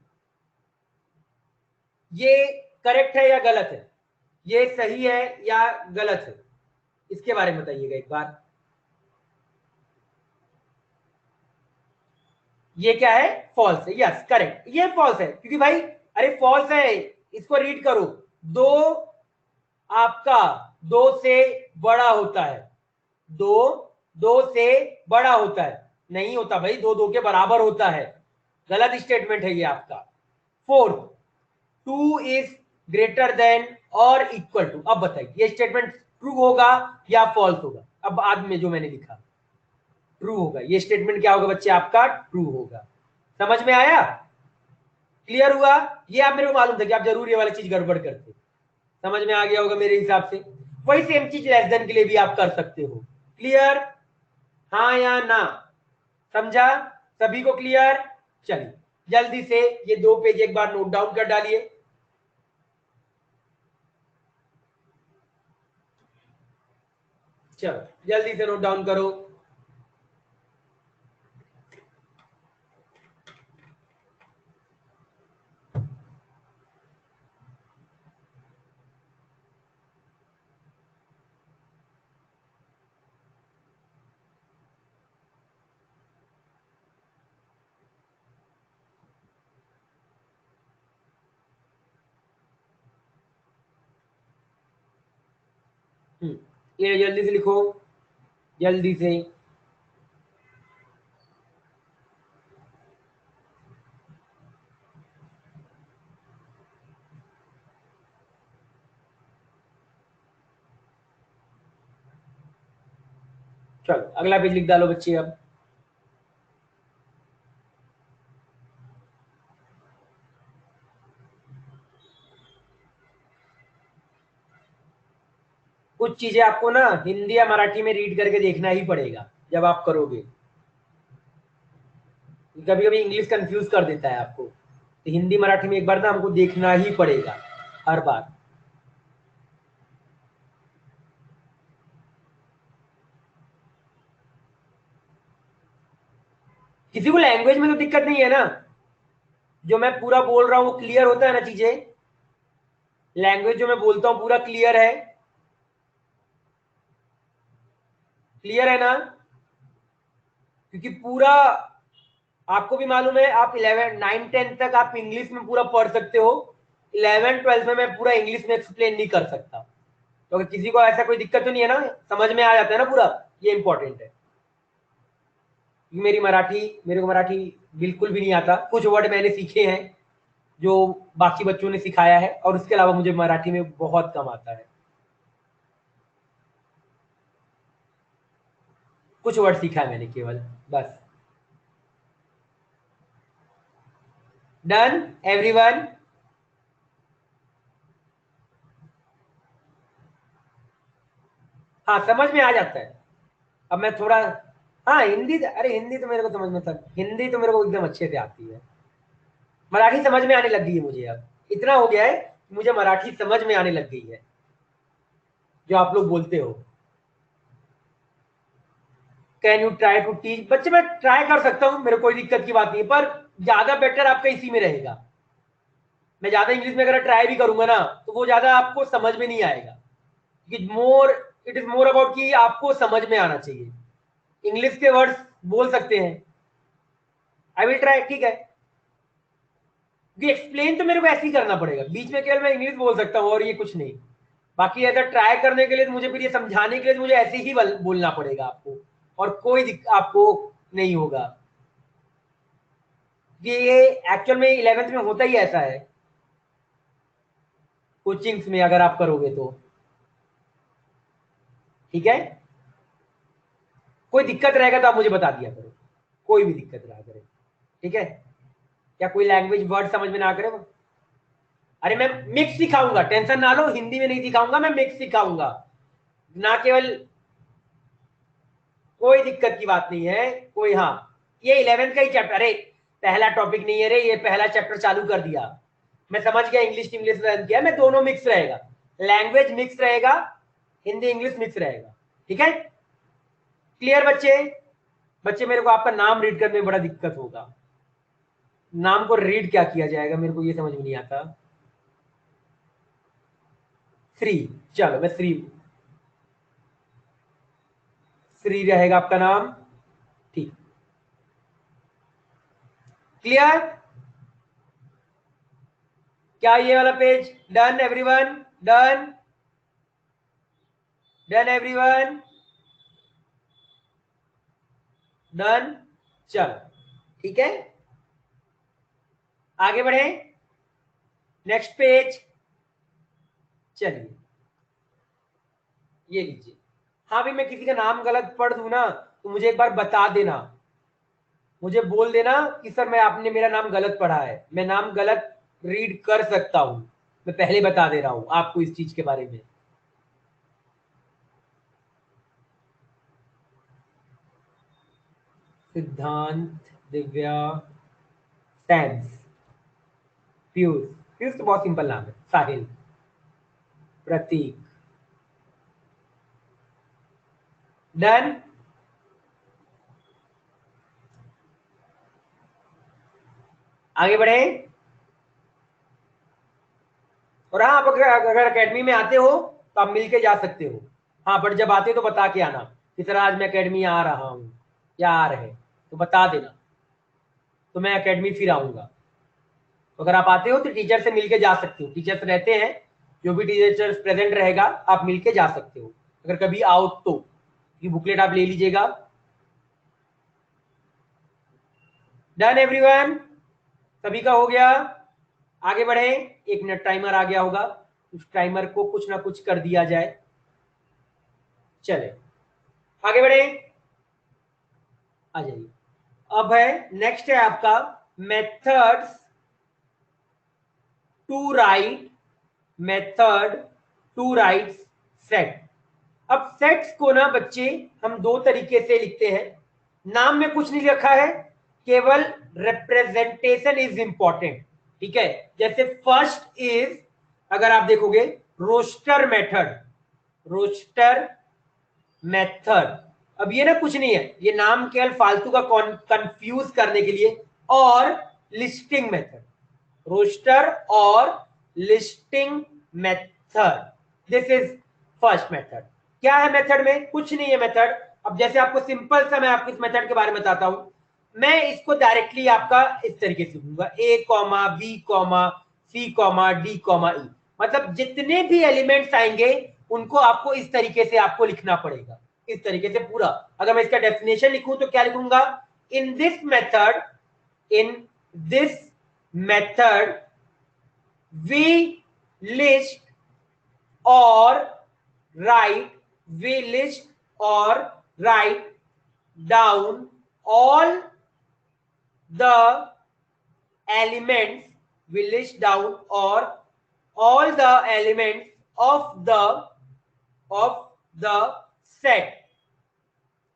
ये करेक्ट है या गलत है, ये सही है या गलत है, इसके बारे में बताइएगा एक बार। ये क्या है, फॉल्स है। यस करेक्ट, ये फॉल्स है, क्योंकि भाई अरे फॉल्स है, इसको रीड करो। 2 आपका 2 से बड़ा होता है, 2 2 से बड़ा होता है, नहीं होता भाई, 2 2 के बराबर होता है। गलत स्टेटमेंट है ये आपका। फोर्थ, 2 इज ग्रेटर देन और इक्वल टू। अब बताइए ये स्टेटमेंट ट्रू होगा या फॉल्स होगा? अब बाद में जो मैंने लिखा ट्रू होगा, ये स्टेटमेंट क्या होगा बच्चे आपका, ट्रू होगा। समझ में आया? क्लियर हुआ? ये आप मेरे को मालूम था कि आप जरूर ये वाली चीज गड़बड़ करते, समझ में आ गया होगा मेरे हिसाब से। वही सेम चीज लेस देन के लिए भी आप कर सकते हो। क्लियर? हाँ या ना? समझा? सभी को क्लियर? चलिए जल्दी से ये 2 पेज एक बार नोट डाउन कर डालिए। चलो जल्दी से नोट डाउन करो। ये जल्दी से लिखो, जल्दी से। चलो अगला पेज लिख डालो बच्चे। अब कुछ चीजें आपको ना हिंदी या मराठी में रीड करके देखना ही पड़ेगा जब आप करोगे। कभी कभी इंग्लिश कंफ्यूज कर देता है आपको, तो हिंदी मराठी में एक बार ना हमको देखना ही पड़ेगा हर बार। किसी को लैंग्वेज में तो दिक्कत नहीं है ना, जो मैं पूरा बोल रहा हूँ वो क्लियर होता है ना चीजें, लैंग्वेज जो मैं बोलता हूँ पूरा क्लियर है? क्लियर है ना? क्योंकि पूरा आपको भी मालूम है, आप 11 9 10 तक आप इंग्लिश में पूरा पढ़ सकते हो, 11 12 में मैं पूरा इंग्लिश में एक्सप्लेन नहीं कर सकता। तो अगर किसी को ऐसा कोई दिक्कत तो नहीं है ना, समझ में आ जाता है ना पूरा, ये इंपॉर्टेंट है। मेरी मराठी, मेरे को मराठी बिल्कुल भी नहीं आता। कुछ वर्ड मैंने सीखे हैं जो बाकी बच्चों ने सिखाया है, और उसके अलावा मुझे मराठी में बहुत कम आता है। कुछ वर्ड सीखा है मैंने केवल, बस। Done everyone? हाँ, समझ में आ जाता है। अब मैं थोड़ा, हाँ हिंदी, अरे हिंदी तो मेरे को समझ में तक, हिंदी तो मेरे को एकदम अच्छे से आती है। मराठी समझ में आने लग गई है मुझे, अब इतना हो गया है कि मुझे मराठी समझ में आने लग गई है, जो आप लोग बोलते हो। Can you try to teach? बच्चे मैं ट्राई कर सकता हूँ, मेरे कोई दिक्कत की बात नहीं है, पर ज्यादा बेटर आपका इसी में रहेगा। मैं ज्यादा इंग्लिश में अगर ट्राई भी करूंगा ना, तो वो ज्यादा आपको समझ में नहीं आएगा। मोर, इट इज मोर अबाउट कि आपको समझ में आना चाहिए। इंग्लिश के वर्ड्स बोल सकते हैं, आई विल ट्राई, ठीक है। एक्सप्लेन तो मेरे को ऐसे ही करना पड़ेगा, बीच में केवल मैं इंग्लिश बोल सकता हूँ और ये कुछ नहीं। बाकी अगर ट्राई करने के लिए तो मुझे फिर ये समझाने के लिए तो मुझे ऐसे ही बोलना पड़ेगा आपको, और कोई आपको नहीं होगा। ये एक्चुअल में 11th में होता ही ऐसा है, कोचिंग्स में अगर आप करोगे तो, ठीक है। कोई दिक्कत रहेगा तो आप मुझे बता दिया करो, कोई भी दिक्कत रहा करे, ठीक है। या कोई लैंग्वेज वर्ड समझ में ना करे, अरे मैं मिक्स सिखाऊंगा, टेंशन ना लो, हिंदी में नहीं सिखाऊंगा, मैं मिक्स सिखाऊंगा, ना केवल। कोई दिक्कत की बात नहीं है कोई। हाँ, ये 11th का ही चैप्टर, अरे पहला टॉपिक नहीं है रे, ये पहला चैप्टर चालू कर दिया। मैं समझ गया, इंग्लिश इंग्लिश लर्न किया मैं, दोनों मिक्स रहेगा, लैंग्वेज मिक्स रहेगा, हिंदी इंग्लिश मिक्स रहेगा, ठीक है। क्लियर बच्चे? बच्चे मेरे को आपका नाम रीड करने में बड़ा दिक्कत होगा। नाम को रीड क्या किया जाएगा, मेरे को ये समझ में नहीं आता। श्री, चलो मैं श्री, श्री रहेगा आपका नाम, ठीक। क्लियर? क्या ये वाला page done everyone? Done? Done everyone? Done? चलो ठीक है, आगे बढ़े, नेक्स्ट पेज। चलिए ये लीजिए। हाँ भी मैं किसी का नाम गलत पढ़ दूं ना, तो मुझे एक बार बता देना, मुझे बोल देना कि सर मैं, आपने मेरा नाम गलत पढ़ा है, मैं नाम गलत रीड कर सकता हूं, मैं पहले बता दे रहा हूं आपको इस चीज के बारे में। सिद्धांत, दिव्या, सैंस, पीयूष, पीयूष तो बहुत सिंपल नाम है, साहिल, प्रतीक। डन? आगे बढ़े। और हाँ, आप अगर अकेडमी में आते हो तो आप मिलके जा सकते हो। हाँ, बट जब आते हो तो बता के आना कि सर आज मैं अकेडमी आ रहा हूँ या आ रहे, तो बता देना, तो मैं अकेडमी फिर आऊंगा। तो अगर आप आते हो तो टीचर से मिलके जा सकते हो, टीचर्स रहते हैं, जो भी टीचर्स प्रेजेंट रहेगा आप मिलके जा सकते हो, अगर कभी आओ तो। ये बुकलेट आप ले लीजिएगा। Done everyone? सभी का हो गया? आगे बढ़े। 1 मिनट टाइमर आ गया होगा, उस टाइमर को कुछ ना कुछ कर दिया जाए। चले आगे बढ़े, आ जाइए। अब है, नेक्स्ट है आपका methods to write, method to write set. अब सेट्स को ना बच्चे हम दो तरीके से लिखते हैं, नाम में कुछ नहीं रखा है, केवल रिप्रेजेंटेशन इज इंपॉर्टेंट, ठीक है। जैसे फर्स्ट इज, अगर आप देखोगे, रोस्टर मेथड, रोस्टर मेथड। अब ये ना कुछ नहीं है, ये नाम केवल फालतू का कंफ्यूज करने के लिए। और लिस्टिंग मेथड, रोस्टर और listing method, this is first method. क्या है मेथड में? कुछ नहीं है मेथड। अब जैसे आपको सिंपल सा मैं आपको इस मेथड के बारे में बताता हूं, मैं इसको डायरेक्टली आपका इस तरीके से लिखूंगा, ए comma B comma C comma D comma ई, मतलब जितने भी एलिमेंट्स आएंगे उनको आपको इस तरीके से आपको लिखना पड़ेगा, इस तरीके से पूरा। अगर मैं इसका डेफिनेशन लिखूं तो क्या लिखूंगा in this method we list or write down all the elements, we list down or all the elements of the set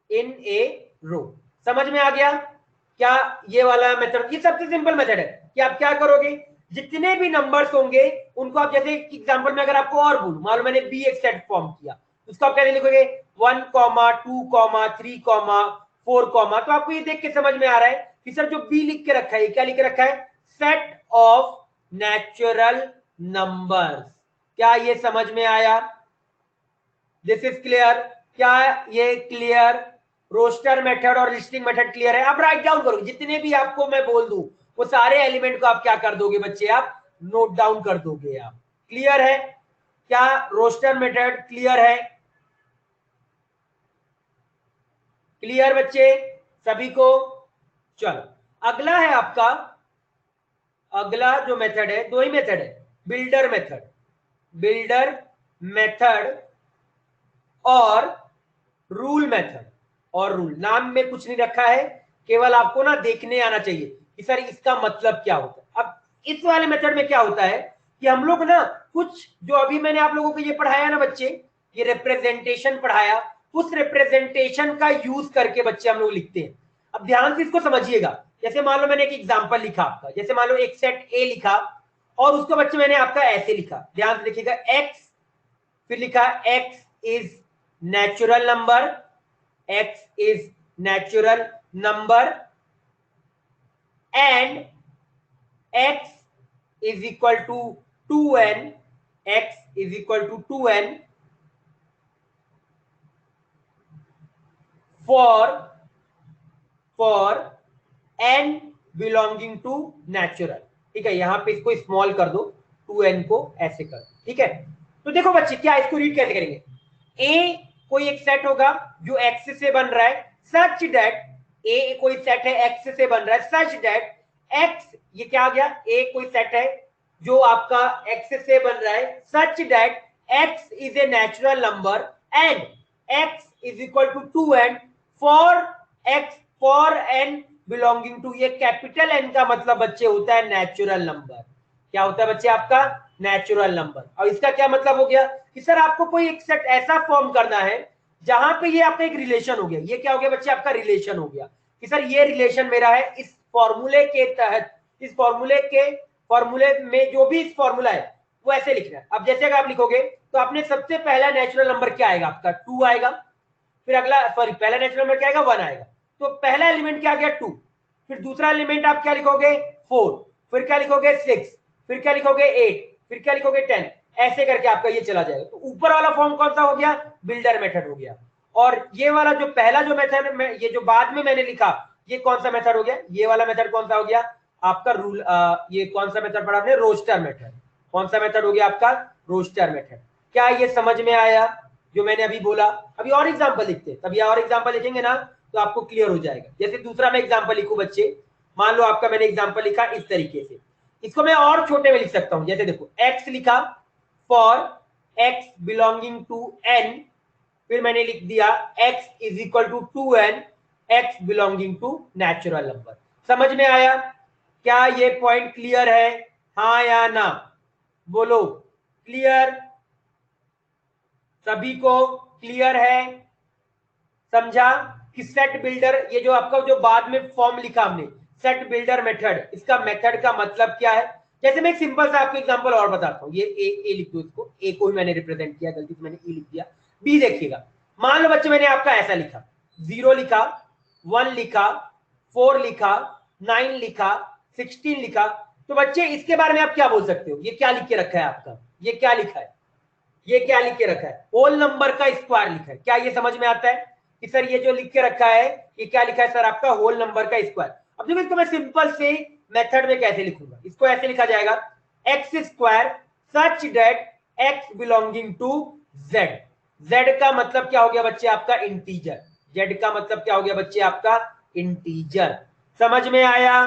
in a row. समझ में आ गया क्या? ये वाला मेथड, ये सबसे सिंपल मेथड है कि आप क्या करोगे, जितने भी नंबर्स होंगे उनको आप, जैसे एग्जांपल में अगर आपको और बोलूं, मान लो मैंने बी एक सेट फॉर्म किया, उसको आप कैसे लिखोगे 1, 2, 3, 4, तो आपको ये देख के समझ में आ रहा है कि सर जो बी लिख के रखा है, ये क्या लिख के रखा है, सेट ऑफ नेचुरल नंबर्स। क्या ये समझ में आया? This is clear? क्या ये क्लियर? रोस्टर मेथड और लिस्टिंग मेथड क्लियर है? आप राइट डाउन करो, जितने भी आपको मैं बोल दूं वो सारे एलिमेंट को आप क्या कर दोगे बच्चे, आप नोट डाउन कर दोगे। आप क्लियर है? क्या रोस्टर मेथड क्लियर है? क्लियर बच्चे सभी को? चलो अगला है आपका, अगला जो मेथड है, दो ही मेथड है, बिल्डर मेथड और रूल मेथड। और रूल नाम में कुछ नहीं रखा है, केवल आपको ना देखने आना चाहिए कि सर इसका मतलब क्या होता है। अब इस वाले मेथड में क्या होता है कि हम लोग ना कुछ, जो अभी मैंने आप लोगों को ये पढ़ाया ना बच्चे, ये रिप्रेजेंटेशन पढ़ाया, उस रिप्रेजेंटेशन का यूज करके बच्चे हम लोग लिखते हैं। अब ध्यान से इसको समझिएगा। जैसे मान लो मैंने एक एग्जांपल लिखा आपका, जैसे मान लो एक सेट ए लिखा और उसको बच्चे मैंने आपका ऐसे लिखा, ध्यान से देखिएगा, एक्स, फिर लिखा x is natural number, x is natural number and x is equal to 2n, x is equal to 2n for n belonging to natural। ठीक है, यहां पे इसको स्मॉल कर दो, 2n को ऐसे कर दो। ठीक है, तो देखो बच्चे क्या इसको रीड कैसे करेंगे, a कोई एक सेट होगा जो x से बन रहा है, सच दैट a कोई सेट है x से बन रहा है, सच दैट x, ये क्या आ गया, a कोई सेट है जो आपका x से बन रहा है, such that x is a natural number and x is equal to 2n for n belonging to, ये कैपिटल n का मतलब बच्चे होता है नेचुरल नंबर। क्या होता है बच्चे आपका? Natural number. और इसका क्या मतलब हो गया कि सर आपको कोई एक सेट ऐसा फॉर्म करना है जहां पे ये आपका एक रिलेशन हो गया, ये क्या हो गया बच्चे आपका रिलेशन हो गया, कि सर ये रिलेशन मेरा है इस फॉर्मूले के तहत, इस फॉर्मूले में जो भी इस फॉर्मूला है वो ऐसे लिखना है। अब जैसे अगर आप लिखोगे तो आपने सबसे पहला नेचुरल नंबर क्या आएगा आपका, 2 आएगा, फिर अगला, सॉरी, पहला नेचुरल नंबर क्या आएगा, 1 आएगा, तो पहला एलिमेंट क्या आ गया 2, फिर दूसरा एलिमेंट आप क्या लिखोगे 4, फिर क्या लिखोगे 6, फिर क्या लिखोगे 8, फिर क्या लिखोगे 10, ऐसे करके आपका ये चला जाएगा। तो ऊपर वाला फॉर्म कौन सा हो गया, बिल्डर मेथड हो गया। और ये वाला जो पहला जो मेथड, ये जो बाद में मैंने लिखा, ये कौन सा मेथड हो गया, ये वाला मेथड कौन सा हो गया आपका, रूल, ये कौन सा मेथड पढ़ा आपने, रोस्टर मेथड। कौन सा मेथड हो गया आपका, रोस्टर मेथड। क्या ये समझ में आया जो मैंने अभी बोला? अभी और एग्जांपल लिखते हैं, तभी और एग्जांपल लिखेंगे ना तो आपको क्लियर हो जाएगा। जैसे दूसरा मैं एग्जांपल लिखूं बच्चे, मान लो आपका मैंने एग्जांपल लिखा इस तरीके से, इसको मैं और छोटे में लिख सकता हूं। जैसे देखो x लिखा for x belonging to n, फिर मैंने लिख दिया x is equal to 2n, x belonging to natural number. समझ में आया? क्या ये पॉइंट क्लियर है, हाँ या ना? बोलो क्लियर, सभी को क्लियर है? समझा कि सेट बिल्डर, ये जो आपका जो बाद में फॉर्म लिखा हमने, सेट बिल्डर मेथड, इसका मेथड का मतलब क्या है? जैसे मैं एक सिंपल सा आपको एग्जांपल और बताता हूँ, ये ए लिख दो, इसको ए को ही मैंने रिप्रेजेंट किया, गलती से मैंने ई लिख दिया। बी देखिएगा, मान लो बच्चे मैंने आपका ऐसा लिखा, 0 लिखा, 1 लिखा, 4 लिखा, 9 लिखा, 16 लिखा, तो बच्चे इसके बारे में आप क्या बोल सकते हो, ये क्या लिख के रखा है आपका, ये क्या लिखा है, ये क्या लिख के रखा है, होल नंबर का स्क्वायर लिखा है। क्या ये समझ में आता है कि सर ये जो लिख के रखा है ये क्या लिखा है सर आपका, होल नंबर का स्क्वायर। अब देखो इसको मैं सिंपल से मेथड में कैसे लिखूंगा, इसको ऐसे लिखा जाएगा, x square such that x belonging to Z. Z का मतलब क्या हो गया बच्चे आपका, इंटीजर। जेड का मतलब क्या हो गया बच्चे आपका, इंटीजर। समझ में आया?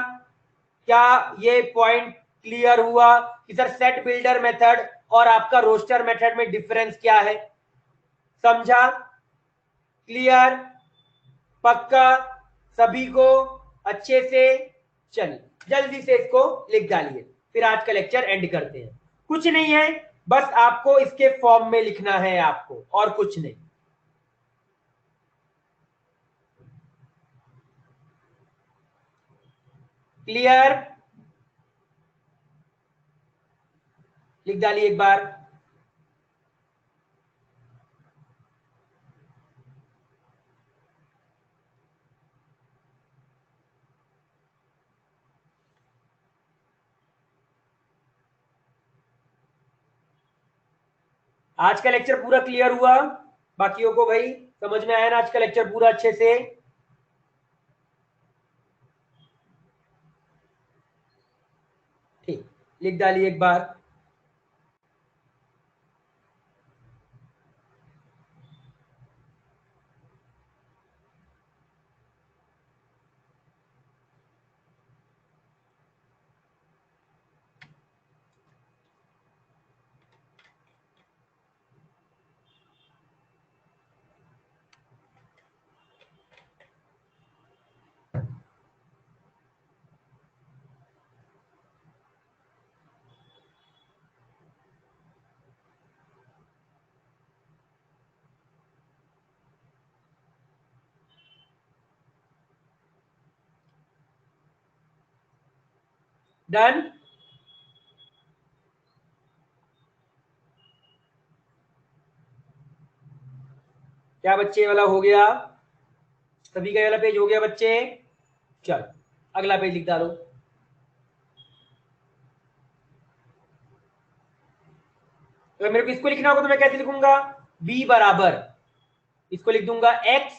क्या ये पॉइंट क्लियर हुआ कि सर सेट बिल्डर मेथड और आपका रोस्टर मेथड में डिफरेंस क्या है? समझा? क्लियर? पक्का सभी को अच्छे से? चलिए जल्दी से इसको लिख डालिए, फिर आज का लेक्चर एंड करते हैं। कुछ नहीं है, बस आपको इसके फॉर्म में लिखना है आपको, और कुछ नहीं। क्लियर? लिख डालिए एक बार। आज का लेक्चर पूरा क्लियर हुआ? बाकियों को भाई समझ में आया ना आज का लेक्चर पूरा अच्छे से? ठीक, लिख डालिए एक बार। डन? क्या बच्चे वाला हो गया? सभी का वाला पेज हो गया बच्चे? चलो अगला पेज लिख डालो। तो मेरे को इसको लिखना होगा तो मैं कैसे लिखूंगा? b बराबर, इसको लिख दूंगा x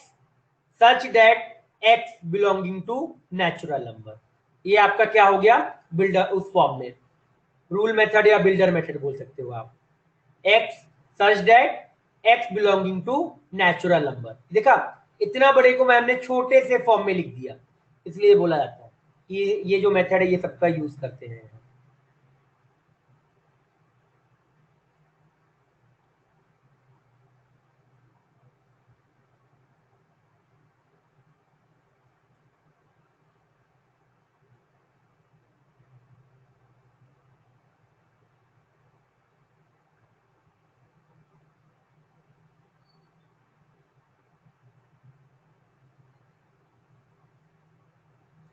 such that x belonging to natural number. ये आपका क्या हो गया? बिल्डर उस फॉर्म में, रूल मेथड या बिल्डर मेथड बोल सकते हो आप। x such that x belonging to natural number. देखा, इतना बड़े को मैम ने छोटे से फॉर्म में लिख दिया, इसलिए बोला जाता है ये जो मेथड है ये सबका यूज करते हैं।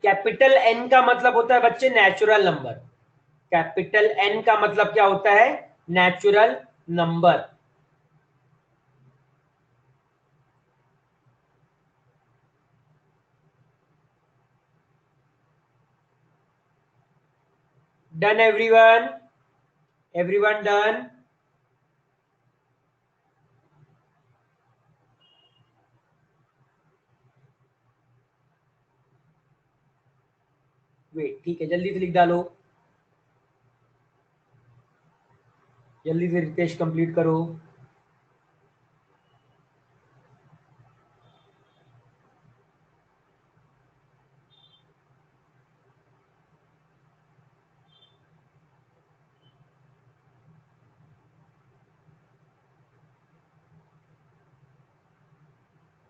कैपिटल एन का मतलब होता है बच्चे नेचुरल नंबर। कैपिटल एन का मतलब क्या होता है? Natural number. Done everyone? Everyone done? Wait, ठीक है, जल्दी से लिख डालो, जल्दी से रितेश कंप्लीट करो।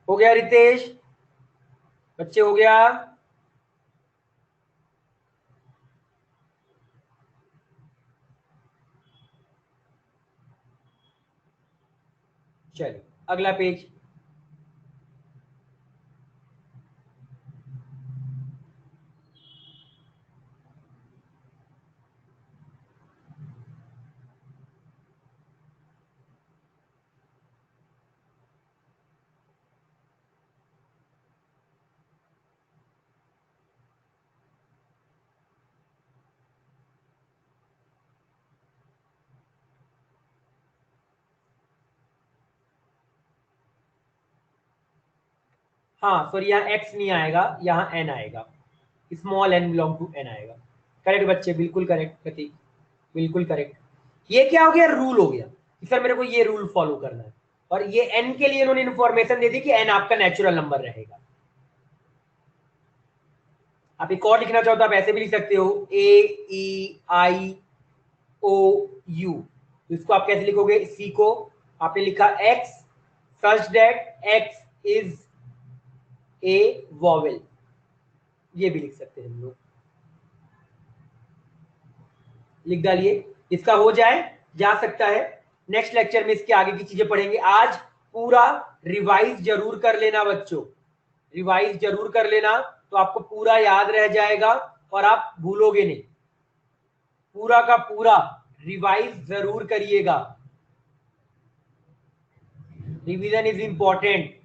हो गया रितेश? बच्चे हो गया? चलिए अगला पेज। हाँ सॉरी, यहाँ एक्स नहीं आएगा, यहाँ एन आएगा, small n belong to N आएगा। करेक्ट बच्चे, बिल्कुल करेक्ट प्रतीक, बिल्कुल करेक्ट। ये क्या हो गया? रूल हो गया कि सर मेरे को ये रूल फॉलो करना है, और ये एन के लिए उन्होंने इन्फॉर्मेशन दे दी कि एन आपका नेचुरल नंबर रहेगा। आप एक और लिखना चाहो तो आप ऐसे भी लिख सकते हो, AEIOU। तो इसको आप कैसे लिखोगे? सी को आपने लिखा x, such that x is a vowel, ये भी लिख सकते हैं हम लोग। लिख डालिए, इसका हो जाए, जा सकता है। नेक्स्ट लेक्चर में इसके आगे की चीजें पढ़ेंगे। आज पूरा रिवाइज जरूर कर लेना बच्चों, रिवाइज जरूर कर लेना, तो आपको पूरा याद रह जाएगा और आप भूलोगे नहीं। पूरा का पूरा रिवाइज जरूर करिएगा, रिवीजन इज इंपॉर्टेंट।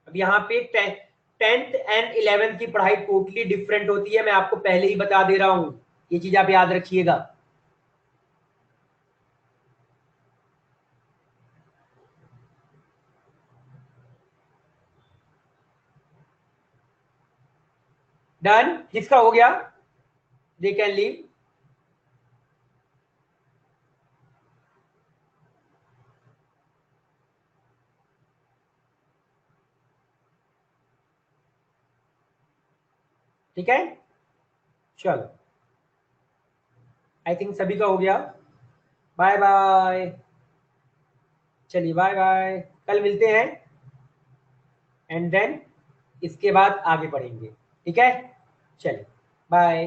अब यहाँ पे 10th एंड 11th की पढ़ाई टोटली डिफरेंट होती है, मैं आपको पहले ही बता दे रहा हूं, ये चीज आप याद रखिएगा। डन, किसका हो गया? They can leave. ठीक है, चलो, आई थिंक सभी का हो गया। बाय बाय, चलिए बाय बाय, कल मिलते हैं एंड देन इसके बाद आगे बढ़ेंगे। ठीक है, चलिए बाय।